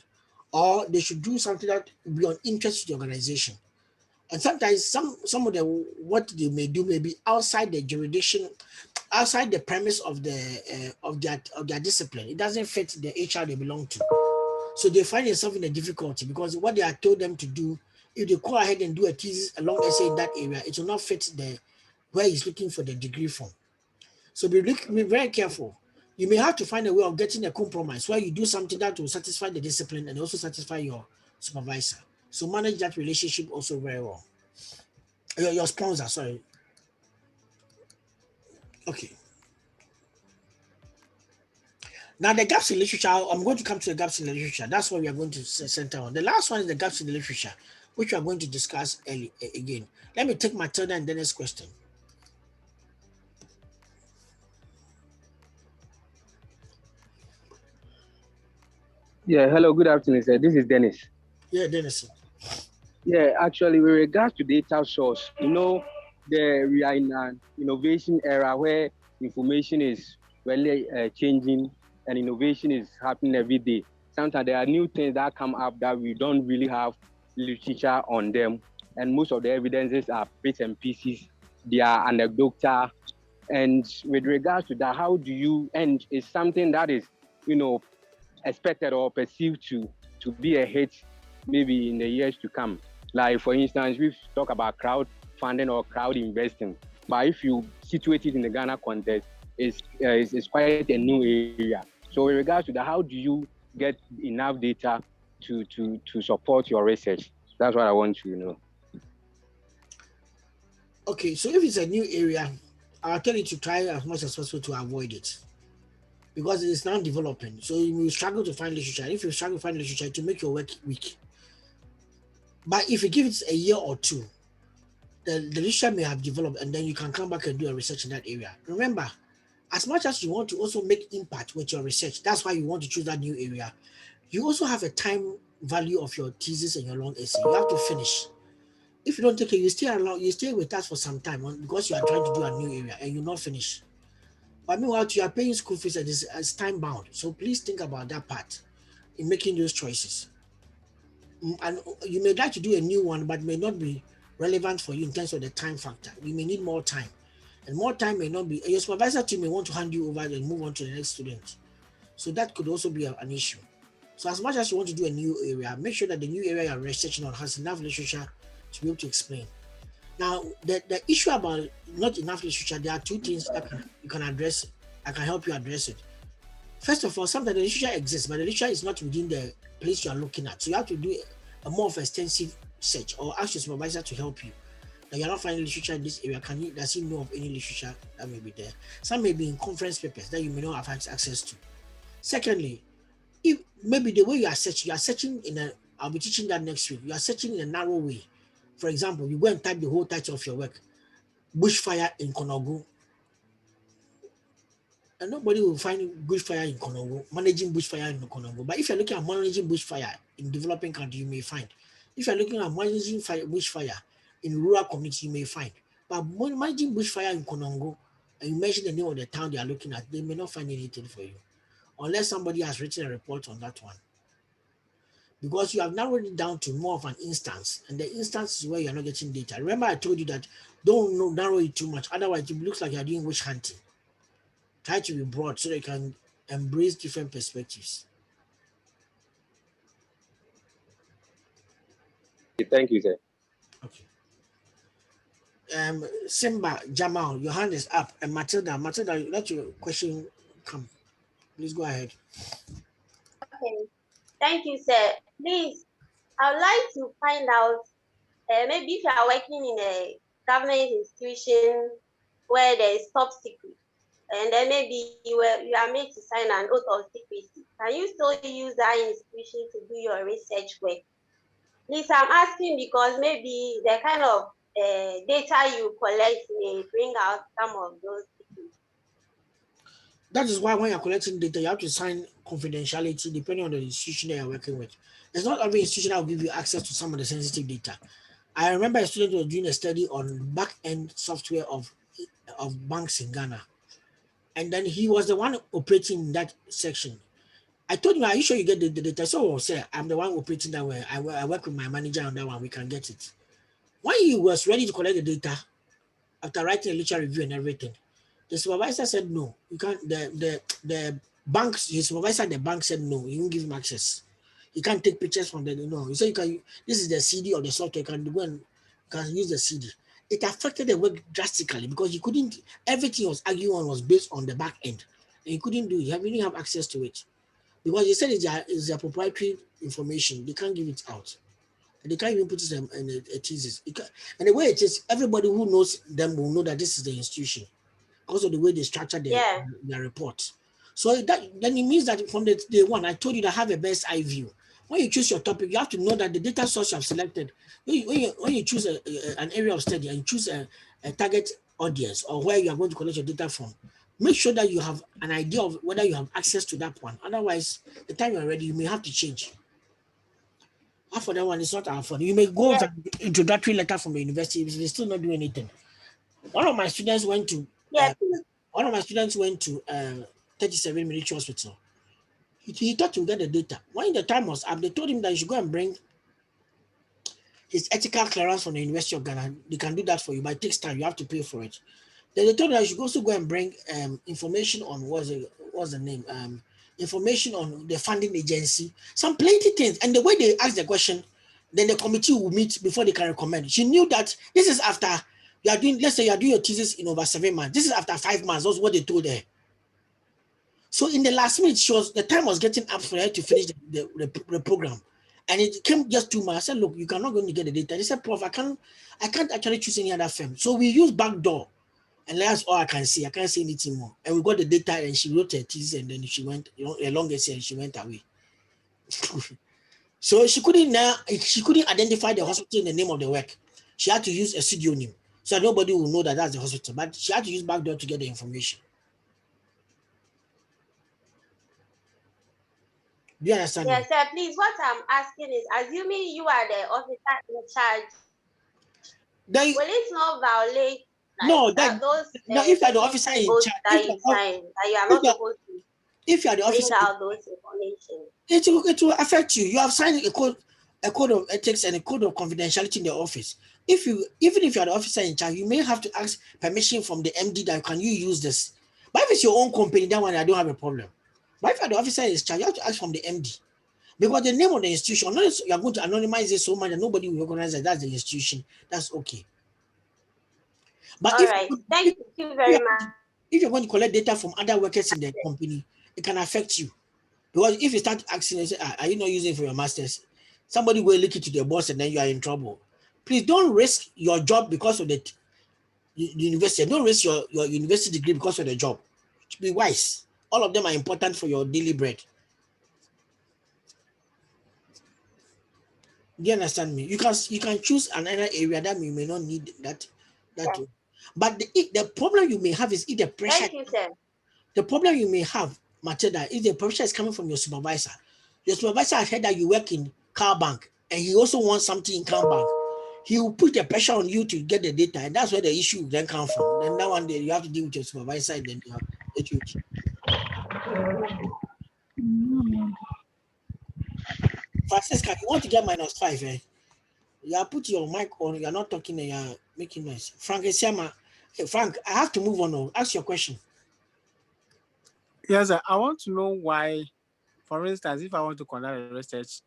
or they should do something that will be on interest to the organization. And sometimes some of the what they may do may be outside the jurisdiction, outside the premise of the of their discipline. It doesn't fit the HR they belong to. So they find themselves in a difficulty because what they are told them to do, if they go ahead and do a thesis, a long essay in that area, it will not fit the where he's looking for the degree from. So be very careful. You may have to find a way of getting a compromise where you do something that will satisfy the discipline and also satisfy your supervisor. So manage that relationship also very well. Your sponsor, sorry. Okay. Now the gaps in literature, I'm going to come to the gaps in the literature. That's what we are going to center on. The last one is the gaps in the literature, which we are going to discuss again. Let me take my turn and the next question. Yeah, hello, good afternoon, sir. This is Dennis. Yeah, Dennis. Yeah, actually, with regards to data source, we are in an innovation era where information is really changing and innovation is happening every day. Sometimes there are new things that come up that we don't really have literature on them. And most of the evidences are bits and pieces. They are anecdotal. And with regards to that, how do you, and it's something that is, expected or perceived to be a hit maybe in the years to come. Like, for instance, we've talked about crowdfunding or crowd investing. But if you situate it in the Ghana context, it's quite a new area. So in regards to that, how do you get enough data to support your research? That's what I want to know. Okay, so if it's a new area, I'll tell you to try as much as possible to avoid it because it is now developing. So you will struggle to find literature. If you struggle to find literature, to make your work weak. But if you give it a year or two, the literature may have developed and then you can come back and do a research in that area. Remember, as much as you want to also make impact with your research, that's why you want to choose that new area. You also have a time value of your thesis and your long essay. You have to finish. If you don't take it, you stay with us for some time because you are trying to do a new area and you're not finished. But meanwhile, you are paying school fees and it's time bound. So please think about that part in making those choices. And you may like to do a new one, but may not be relevant for you in terms of the time factor. You may need more time. And more time may not be, your supervisor team may want to hand you over and move on to the next student. So that could also be an issue. So as much as you want to do a new area, make sure that the new area you're researching on has enough literature to be able to explain. Now, the issue about not enough literature, there are two things that you can address. I can help you address it. First of all, sometimes the literature exists, but the literature is not within the place you are looking at. So you have to do a more of extensive search or ask your supervisor to help you. Now you're not finding literature in this area. Does he know of any literature that may be there? Some may be in conference papers that you may not have access to. Secondly, if maybe the way you are searching I'll be teaching that next week. You are searching in a narrow way. For example, you go and type the whole title of your work, bushfire in Konogo. And nobody will find bushfire in Konogo, managing bushfire in Konogo. But if you're looking at managing bushfire in developing countries, you may find. If you're looking at managing bushfire in rural communities, you may find. But managing bushfire in Konogo, and you mention the name of the town they are looking at, they may not find anything for you. Unless somebody has written a report on that one. Because you have narrowed it down to more of an instance, and the instance is where you're not getting data. Remember, I told you that don't narrow it too much, otherwise it looks like you're doing witch hunting. Try to be broad so that you can embrace different perspectives. Thank you, sir. Okay. Simba, Jamal, your hand is up, and Matilda, let your question come. Please go ahead. Okay. Thank you, sir. Please, I would like to find out, maybe if you are working in a government institution where there is top secret, and then maybe you are made to sign an oath of secrecy, can you still use that institution to do your research work? Please, I'm asking because maybe the kind of data you collect may bring out some of those secrets. That is why when you're collecting data, you have to sign confidentiality depending on the institution that you're working with. It's not every institution that will give you access to some of the sensitive data. I remember a student was doing a study on back-end software of banks in Ghana. And then he was the one operating in that section. I told him, are you sure you get the data? So, sir, I'm the one operating that way. I work with my manager on that one. We can get it. When he was ready to collect the data, after writing a literature review and everything, the supervisor said no. You can't. The banks, his supervisor at the bank said no. You won't give him access. You can't take pictures from the no. He said you can. This is the CD or the software. You can go and can use the CD. It affected the work drastically because you couldn't. Everything was arguing on was based on the back end, and you couldn't do it. You didn't have access to it because they said it's their proprietary information. They can't give it out. And they can't even put it in a thesis. And the way it is, everybody who knows them will know that this is the institution because of the way they structure their report. So then it means that from the day one, I told you to have a best eye view. When you choose your topic, you have to know that the data source you have selected, when you choose an area of study and you choose a target audience or where you are going to collect your data from, make sure that you have an idea of whether you have access to that one. Otherwise, the time you're ready, you may have to change. For that one, it's not our fault. You may go with an introductory letter from the university, they still not do anything. One of my students went to 37 Military Hospital. He thought to get the data. When the time was up, they told him that he should go and bring his ethical clearance from the University of Ghana. They can do that for you, but it takes time. You have to pay for it. Then they told him that he should also go and bring information on what's the name? Information on the funding agency, some plenty things. And the way they ask the question, then the committee will meet before they can recommend. She knew that this is after you are doing, let's say you are doing your thesis in over 7 months. This is after 5 months. That's what they told her. So in the last minute, the time was getting up for her to finish the program. And it came just 2 months. I said, look, you cannot going to get the data. They said, Prof, I can't actually choose any other firm. So we use backdoor. And that's all I can see. I can't say anything more. And we got the data and she wrote her thesis and then she went, a long essay and she went away. So she couldn't identify the hospital in the name of the work. She had to use a pseudonym. So nobody will know that that's the hospital. But she had to use backdoor to get the information. Do you understand? Yes, sir. Please, what I'm asking is, assuming you are the officer in charge, will it not violate? No, if you're the officer in charge, that you are not supposed to. If you are the officer, bring out those information. It will affect you. You have signed a code of ethics and a code of confidentiality in the office. Even if you are the officer in charge, you may have to ask permission from the MD that can you use this. But if it's your own company, that one I don't have a problem. But if you are the officer in charge, you have to ask from the MD. Because the name of the institution, unless you are going to anonymize it so much that nobody will recognize that that's the institution, that's okay. But thank you very much. If you're going to collect data from other workers in the company, it can affect you. Because if you start asking and say, are you not using it for your masters? Somebody will leak it to the boss and then you are in trouble. Please don't risk your job because of the university. Don't risk your university degree because of the job. Be wise. All of them are important for your daily bread. Do you understand me? You can choose another area that you may not need that. Yeah. But the problem you may have is if the pressure. Thank you, sir. The problem you may have, Matilda, if the pressure is coming from your supervisor has heard that you work in Car Bank and he also wants something in Car Bank. He will put the pressure on you to get the data, and that's where the issue then comes from. Then that one day you have to deal with your supervisor and then you have HOD. Francisca, you want to get -5, eh? You are putting your mic on, you are not talking and you are making noise. Frank Esiama. Hey, Frank, I have to move on. Ask your question. Yes, sir. I want to know why, for instance, if I want to conduct a research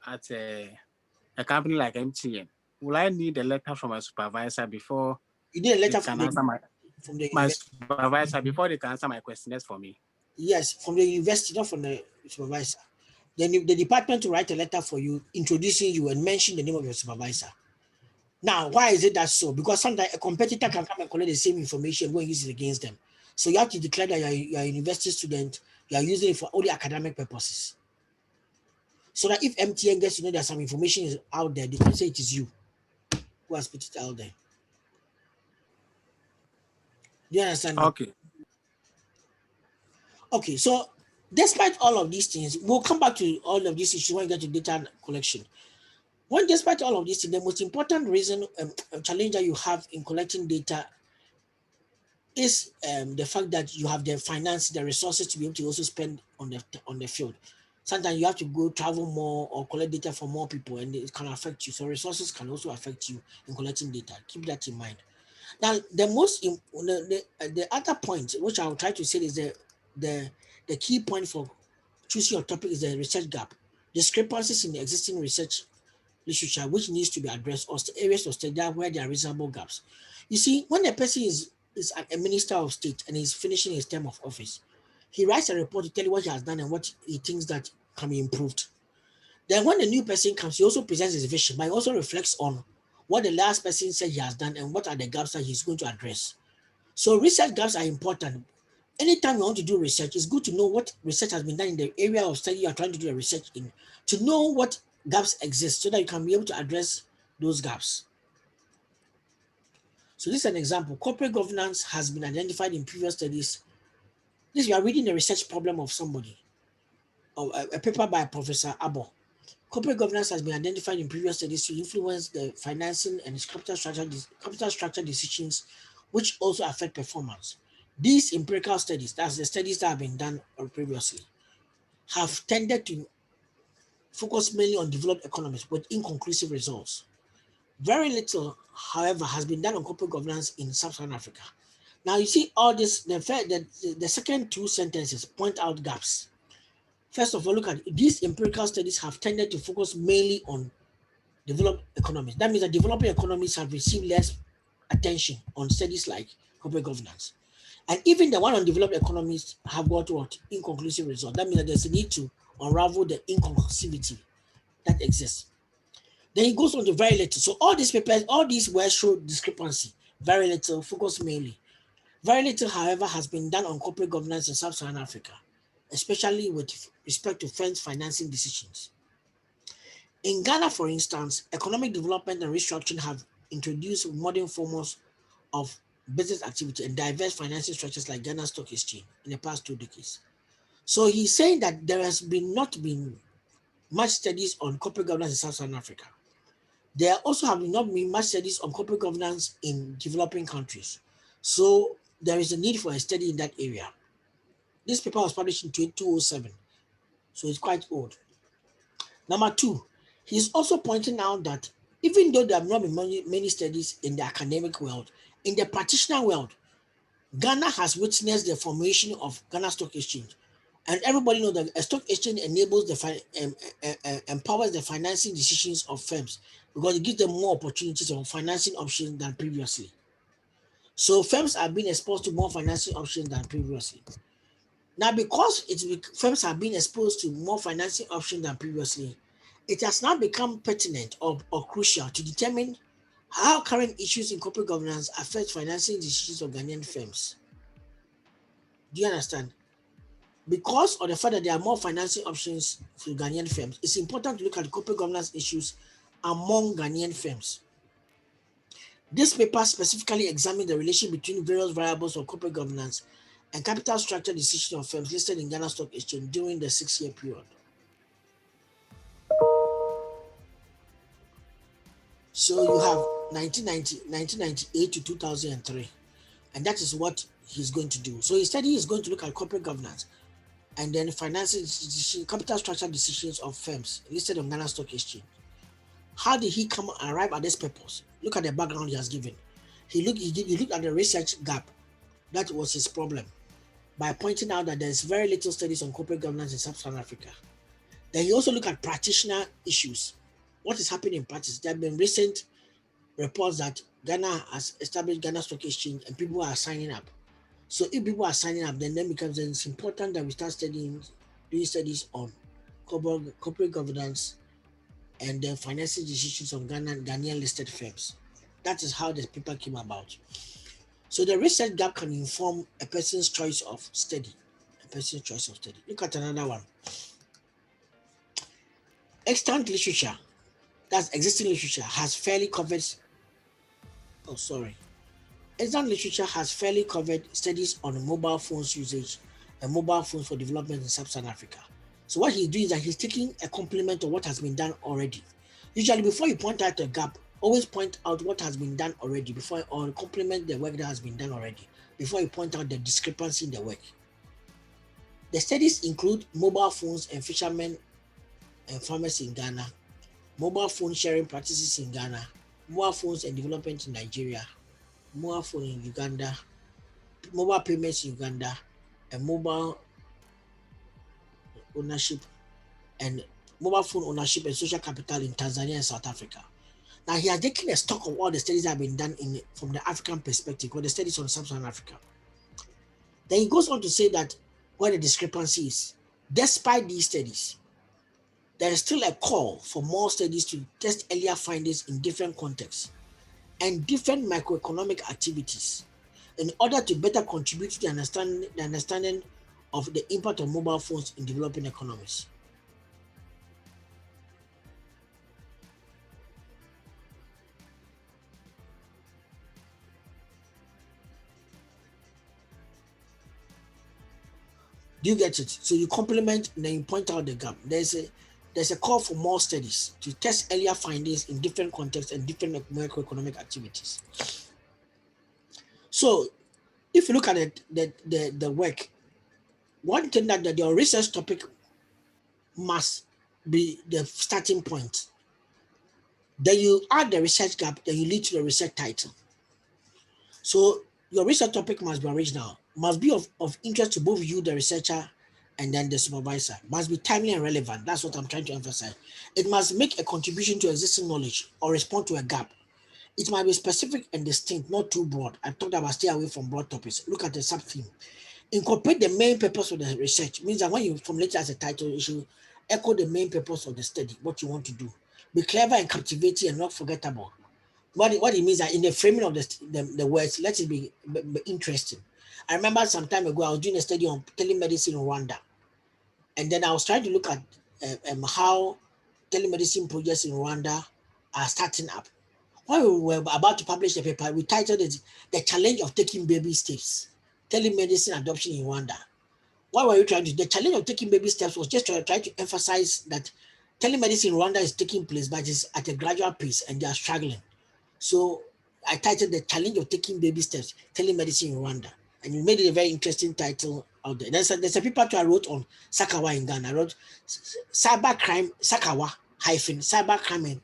at a company like MTN, will I need a letter from a supervisor before you need a letter from my supervisor before they can answer my questions for me? Yes, from the university, not from the supervisor. Then the department will write a letter for you, introducing you and mention the name of your supervisor. Now, why is it that so? Because sometimes a competitor can come and collect the same information and go and use it against them. So you have to declare that you're a university student, you are using it for only academic purposes. So that if MTN gets to know that some information is out there, they can say it is you who has put it out there. Do you understand? Okay. Okay, so despite all of these things, we'll come back to all of these issues when we get to data collection. When despite all of this, the most important reason challenge that you have in collecting data is the fact that you have the finance, the resources to be able to also spend on the field. Sometimes you have to go travel more or collect data from more people, and it can affect you. So resources can also affect you in collecting data. Keep that in mind. Now, the other point which I will try to say is the key point for choosing your topic is the research gap, discrepancies in the existing research literature which needs to be addressed, or areas of study where there are reasonable gaps. You see, when a person is a minister of state and he's finishing his term of office, he writes a report to tell you what he has done and what he thinks that can be improved. Then when the new person comes, he also presents his vision, but he also reflects on what the last person said he has done and what are the gaps that he's going to address. So research gaps are important. Anytime you want to do research, it's good to know what research has been done in the area of study you are trying to do a research in, to know what gaps exist so that you can be able to address those gaps. So this is an example. Corporate governance has been identified in previous studies. This you are reading the research problem of somebody, or a paper by Professor Abo. Corporate governance has been identified in previous studies to influence the financing and capital structure decisions, which also affect performance. These empirical studies, that's the studies that have been done previously, have tended to focus mainly on developed economies with inconclusive results. Very little, however, has been done on corporate governance in Sub-Saharan Africa. Now you see all this, the second two sentences point out gaps. First of all, look at these empirical studies have tended to focus mainly on developed economies. That means that developing economies have received less attention on studies like corporate governance. And even the one on developed economies have got what? Inconclusive results. That means that there's a need to unravel the inconclusivity that exists. Then he goes on to very little. So all these papers, all these words show discrepancy. Very little, focus mainly. Very little, however, has been done on corporate governance in Sub-Saharan Africa, especially with respect to firms' financing decisions. In Ghana, for instance, economic development and restructuring have introduced modern forms of business activity and diverse financing structures like Ghana Stock Exchange in the past 2 decades. So he's saying that there has not been much studies on corporate governance in Sub-Saharan Africa. There also have not been much studies on corporate governance in developing countries. So there is a need for a study in that area. This paper was published in 2007, so it's quite old. Number 2, he's also pointing out that even though there have not been many studies in the academic world, in the practitioner world, Ghana has witnessed the formation of Ghana Stock Exchange. And everybody knows that a stock exchange enables empowers the financing decisions of firms because it gives them more opportunities of financing options than previously. So firms are being exposed to more financing options than previously. Now, because firms have been exposed to more financing options than previously, it has now become pertinent or crucial to determine how current issues in corporate governance affect financing decisions of Ghanaian firms. Do you understand? Because of the fact that there are more financing options for Ghanaian firms, it's important to look at corporate governance issues among Ghanaian firms. This paper specifically examined the relation between various variables of corporate governance and capital structure decisions of firms listed in Ghana Stock Exchange during the 6-year period. So you have 1998 to 2003, and that is what he's going to do. So his study is going to look at corporate governance and then financing decisions, capital structure decisions of firms listed on Ghana Stock Exchange. How did he arrive at this purpose? Look at the background he has given. He looked at the research gap. That was his problem, by pointing out that there's very little studies on corporate governance in Sub-Saharan Africa. Then he also looked at practitioner issues. What is happening in practice? There have been recent reports that Ghana has established Ghana Stock Exchange and people are signing up. So if people are signing up, then it's important that we start doing studies on corporate governance and the financing decisions of Ghanaian listed firms. That is how the paper came about. So the research gap can inform a person's choice of study. Look at another one. Extant literature, that's existing literature, has fairly covered. Extant literature has fairly covered studies on mobile phones usage and mobile phones for development in Sub-Saharan Africa. So what he's doing is that he's taking a complement of what has been done already. Usually, before you point out a gap, always point out what has been done already before, or complement the work that has been done already before you point out the discrepancy in the work. The studies include mobile phones and fishermen and farmers in Ghana, mobile phone sharing practices in Ghana, mobile phones and development in Nigeria, mobile phone in Uganda, mobile payments in Uganda, and mobile ownership and mobile phone ownership and social capital in Tanzania and South Africa. Now he has taken a stock of all the studies that have been done from the African perspective, or the studies on Sub-Saharan Africa. Then he goes on to say that where the discrepancy is, despite these studies, there is still a call for more studies to test earlier findings in different contexts and different macroeconomic activities in order to better contribute to the understanding of the impact of mobile phones in developing economies. Do you get it? So you complement and then you point out the gap. There's a call for more studies to test earlier findings in different contexts and different macroeconomic activities. So if you look at it, the work, one thing that your research topic must be the starting point. Then you add the research gap, then you lead to the research title. So your research topic must be original, must be of interest to both you, the researcher, and then the supervisor. Must be timely and relevant. That's what I'm trying to emphasize. It must make a contribution to existing knowledge or respond to a gap. It might be specific and distinct, not too broad. I talked about stay away from broad topics. Look at the sub-theme. Incorporate the main purpose of the research. Means that when you formulate it as a title, you should echo the main purpose of the study, what you want to do. Be clever and captivating and not forgettable. What it means that in the framing of the words, let it be interesting. I remember some time ago, I was doing a study on telemedicine in Rwanda. And then I was trying to look at how telemedicine projects in Rwanda are starting up. When we were about to publish the paper, we titled it "The Challenge of Taking Baby Steps, Telemedicine Adoption in Rwanda." What were you trying to do? The challenge of taking baby steps was just to try to emphasize that telemedicine in Rwanda is taking place, but it's at a gradual pace and they are struggling. So I titled "The Challenge of Taking Baby Steps, Telemedicine in Rwanda." And you made it a very interesting title out there. There's a paper I wrote on Sakawa in Ghana. I wrote cybercrime, Sakawa cybercrime and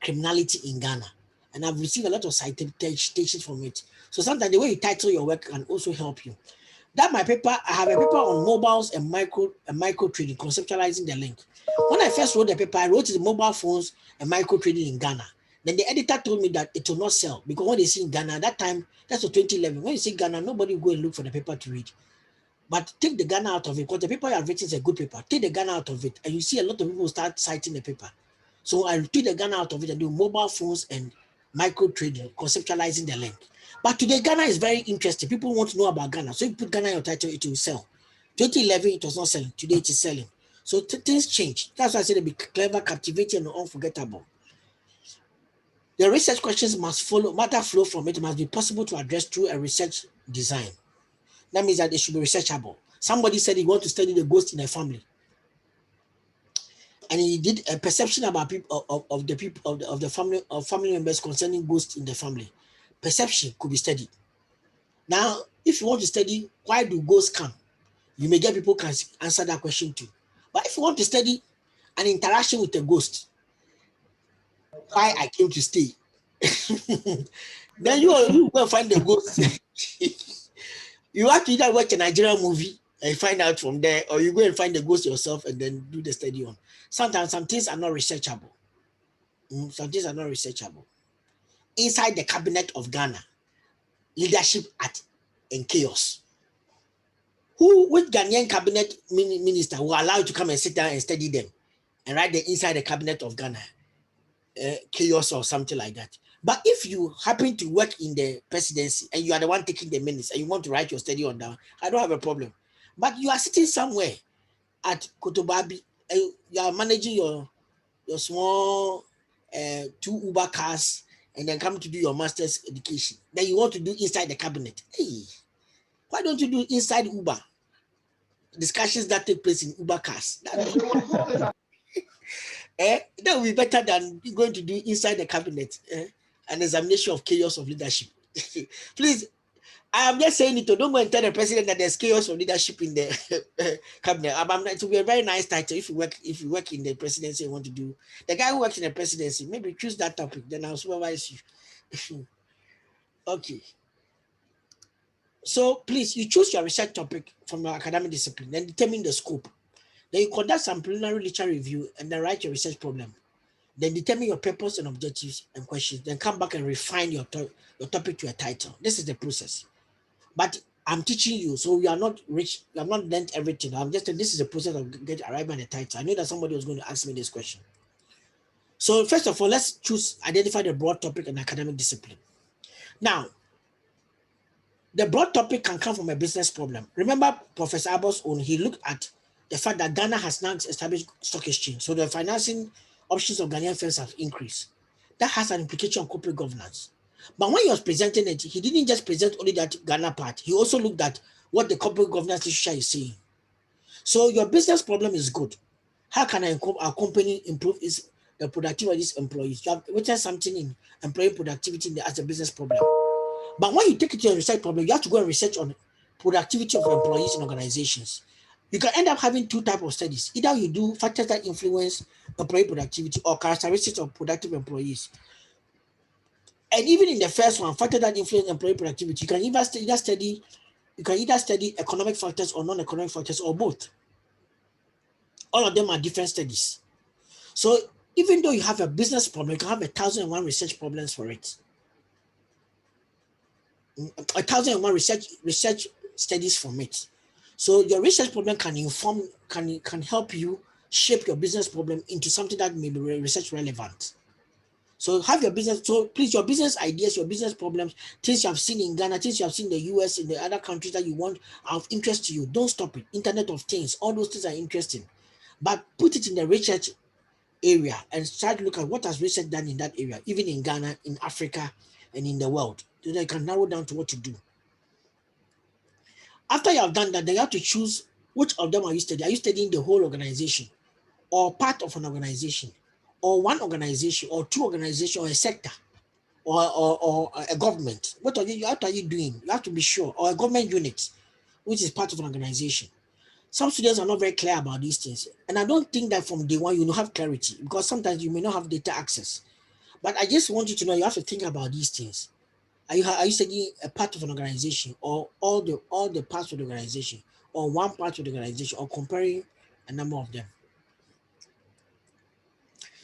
criminality in Ghana. And I've received a lot of citations from it. So sometimes the way you title your work can also help you. That my paper, I have a paper on mobiles and micro trading, conceptualizing the link. When I first wrote the paper, I wrote it mobile phones and micro trading in Ghana. Then the editor told me that it will not sell because when they see in Ghana, at that time, that's for 2011. When you see Ghana, nobody will go and look for the paper to read. But take the Ghana out of it, because the paper you have written is a good paper. Take the Ghana out of it, and you see a lot of people start citing the paper. So I take the Ghana out of it and do mobile phones and micro trading, conceptualizing the link. But today, Ghana is very interesting. People want to know about Ghana. So you put Ghana in your title, it will sell. 2011, it was not selling. Today, it is selling. So things change. That's why I said to be clever, captivating, and unforgettable. The research questions must follow, matter flow from it must be possible to address through a research design. That means that it should be researchable. Somebody said he wants to study the ghost in a family. And he did a perception about people of the family members concerning ghosts in the family. Perception could be studied. Now, if you want to study why do ghosts come, you may get people can answer that question too. But if you want to study an interaction with a ghost, why I came to stay, then you go find the ghost. You have to either watch a Nigerian movie and find out from there, or you go and find the ghost yourself and then do the study on. Sometimes some things are not researchable. Some things are not researchable. Inside the cabinet of Ghana, leadership in chaos. Which Ghanaian cabinet minister will allow you to come and sit down and study them and write them inside the cabinet of Ghana? Chaos or something like that. But if you happen to work in the presidency and you are the one taking the minutes and you want to write your study on down, I don't have a problem. But you are sitting somewhere at Kotobabi, you are managing your small 2 Uber cars and then come to do your master's education. Then you want to do inside the cabinet. Hey, why don't you do inside Uber? Discussions that take place in Uber cars. That will be better than going to do inside the cabinet an examination of chaos of leadership. Please, I am just saying it. Don't go and tell the president that there's chaos of leadership in the cabinet. It will be a very nice title if you work in the presidency and want to do. The guy who works in the presidency, maybe choose that topic, then I'll supervise you. Okay. So please, you choose your research topic from your academic discipline, then determine the scope. Then you conduct some preliminary literature review and then write your research problem. Then determine your purpose and objectives and questions. Then come back and refine your topic to a title. This is the process. But I'm teaching you, so you are not rich. You have not learned everything. I'm just saying this is the process of arriving at a title. I know that somebody was going to ask me this question. So first of all, let's identify the broad topic and academic discipline. Now, the broad topic can come from a business problem. Remember Professor Abbott's own, he looked at the fact that Ghana has now established stock exchange. So the financing options of Ghanaian firms have increased. That has an implication on corporate governance. But when he was presenting it, he didn't just present only that Ghana part. He also looked at what the corporate governance issue is saying. So your business problem is good. How can our company improve the productivity of its employees? You have written something in employee productivity as a business problem. But when you take it to a research problem, you have to go and research on productivity of employees in organizations. You can end up having two types of studies. Either you do factors that influence employee productivity or characteristics of productive employees. And even in the first one, factors that influence employee productivity, you can either study economic factors or non-economic factors or both. All of them are different studies. So even though you have a business problem, you can have 1,001 research problems for it. 1,001 research studies from it. So your research problem can help you shape your business problem into something that may be research relevant. So have your business, so please, your business ideas, your business problems, things you have seen in Ghana, things you have seen in the US, in the other countries that you want are of interest to you. Don't stop it. Internet of Things, all those things are interesting. But put it in the research area and try to look at what has research done in that area, even in Ghana, in Africa, and in the world. So that you can narrow down to what to do. After you have done that, then you have to choose which of them are you studying. Are you studying the whole organization or part of an organization or one organization or two organizations or a sector or a government? What are you doing? You have to be sure. Or a government unit, which is part of an organization. Some students are not very clear about these things. And I don't think that from day one you will have clarity because sometimes you may not have data access. But I just want you to know you have to think about these things. Are you studying a part of an organization or all the parts of the organization or one part of the organization or comparing a number of them?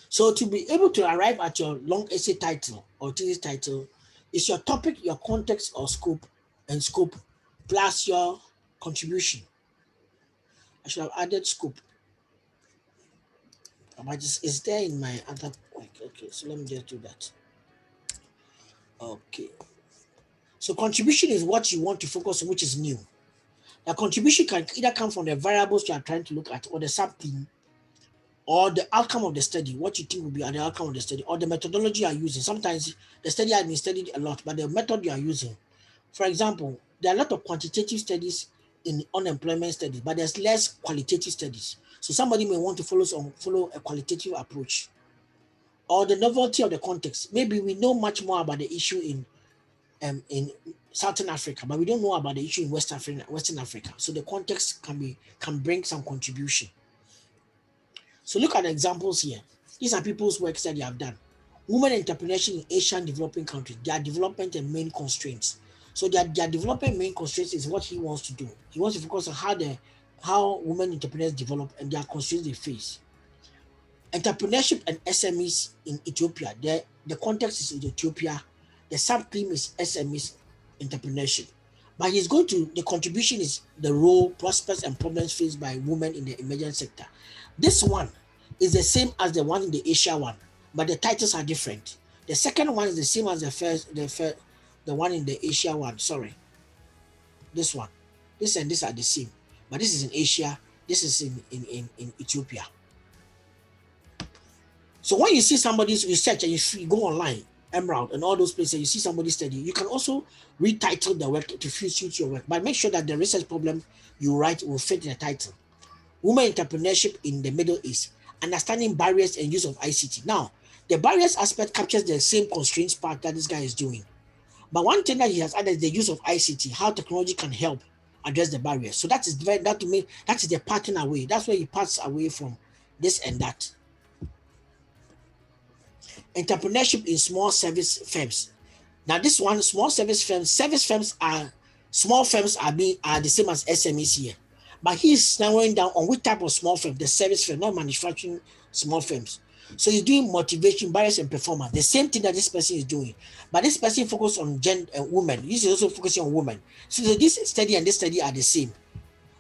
So to be able to arrive at your long essay title or thesis title is your topic, your context or scope plus your contribution. I should have added scope. But it's there in my other. Okay, so let me just do that. Okay. So contribution is what you want to focus on, which is new. The contribution can either come from the variables you are trying to look at or the sub-theme or the outcome of the study, what you think will be the outcome of the study or the methodology you are using. Sometimes the study has been studied a lot, but the method you are using. For example, there are a lot of quantitative studies in unemployment studies, but there's less qualitative studies. So somebody may want to follow a qualitative approach. Or the novelty of the context. Maybe we know much more about the issue in Southern Africa, but we don't know about the issue in Western Africa. So the context can bring some contribution. So look at the examples here. These are people's works that they have done. Women entrepreneurship in Asian developing countries, their development and main constraints. So their development main constraints is what he wants to do. He wants to focus on how women entrepreneurs develop and their constraints they face. Entrepreneurship and SMEs in Ethiopia. The context is in Ethiopia. The sub-theme is SMEs entrepreneurship. But the contribution is the role, prospects, and problems faced by women in the emerging sector. This one is the same as the one in the Asia one, but the titles are different. The second one is the same as the one in the Asia one. Sorry. This one. This and this are the same. But this is in Asia. This is in Ethiopia. So when you see somebody's research and you go online, Emerald and all those places, you see somebody study, you can also retitle the work to suit your work, but make sure that the research problem you write will fit in the title. Women entrepreneurship in the Middle East, understanding barriers and use of ICT. Now, the barriers aspect captures the same constraints part that this guy is doing. But one thing that he has added is the use of ICT, how technology can help address the barriers. So that is that to me, that is the parting away. That's where he parts away from this and that. Entrepreneurship in small service firms. Now, this one, small service firms are small firms are the same as SMEs here. But he's narrowing down on which type of small firm, the service firm, not manufacturing small firms. So he's doing motivation, barriers, and performance. The same thing that this person is doing. But this person focuses on gender and women. He's also focusing on women. So this study and this study are the same.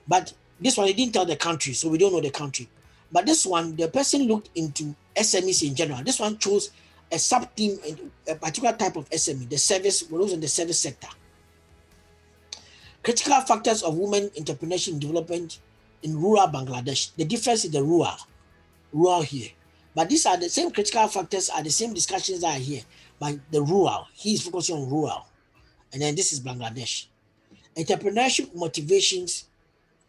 But this one, he didn't tell the country, so we don't know the country. But this one, the person looked into SMEs in general. This one chose a sub-team in a particular type of SME, the service, those in the service sector. Critical factors of women entrepreneurship and development in rural Bangladesh. The difference is the rural here. But these are the same critical factors, are the same discussions that are here. But the rural, he is focusing on rural. And then this is Bangladesh. Entrepreneurship motivations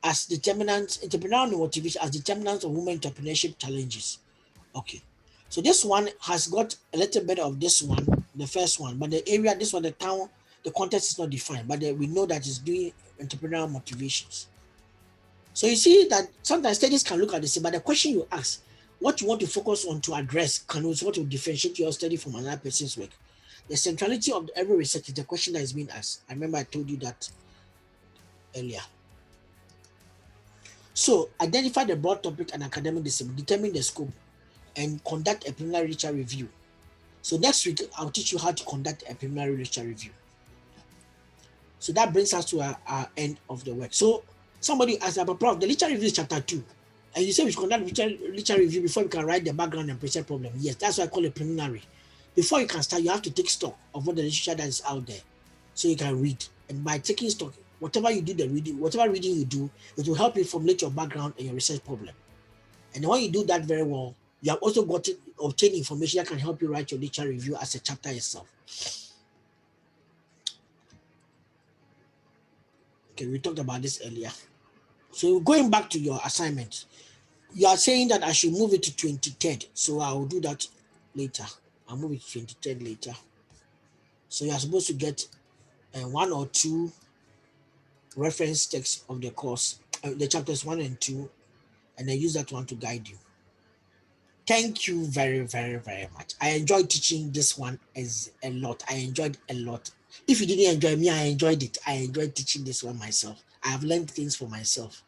as determinants, entrepreneurial motivation as determinants of women entrepreneurship challenges. Okay. So this one has got a little bit of this one, the first one, but the area, this one, the town, the context is not defined, but we know that it's doing entrepreneurial motivations. So you see that sometimes studies can look at the same, but the question you ask, what you want to focus on to address, can what will differentiate your study from another person's work. The centrality of every research is the question that is being asked. I remember I told you that earlier. So identify the broad topic and academic discipline, determine the scope, and conduct a preliminary literature review. So next week, I'll teach you how to conduct a preliminary literature review. So that brings us to our end of the work. So somebody asked about, Prof, the literature review is chapter 2. And you say we should conduct literature review before we can write the background and present problem. Yes, that's why I call it preliminary. Before you can start, you have to take stock of what the literature that is out there so you can read. And by taking stock, whatever you do, whatever reading you do, it will help you formulate your background and your research problem. And when you do that very well, you have also obtained information that can help you write your literature review as a chapter itself. Okay, we talked about this earlier. So going back to your assignment, you are saying that I should move it to 23rd. So I will do that later. I'll move it to 23rd later. So you are supposed to get 1 or 2 reference texts of the course, the chapters 1 and 2, and then use that one to guide you. Thank you very, very, very much. I enjoyed teaching this one as a lot. I enjoyed a lot. If you didn't enjoy me, I enjoyed it. I enjoyed teaching this one myself. I have learned things for myself.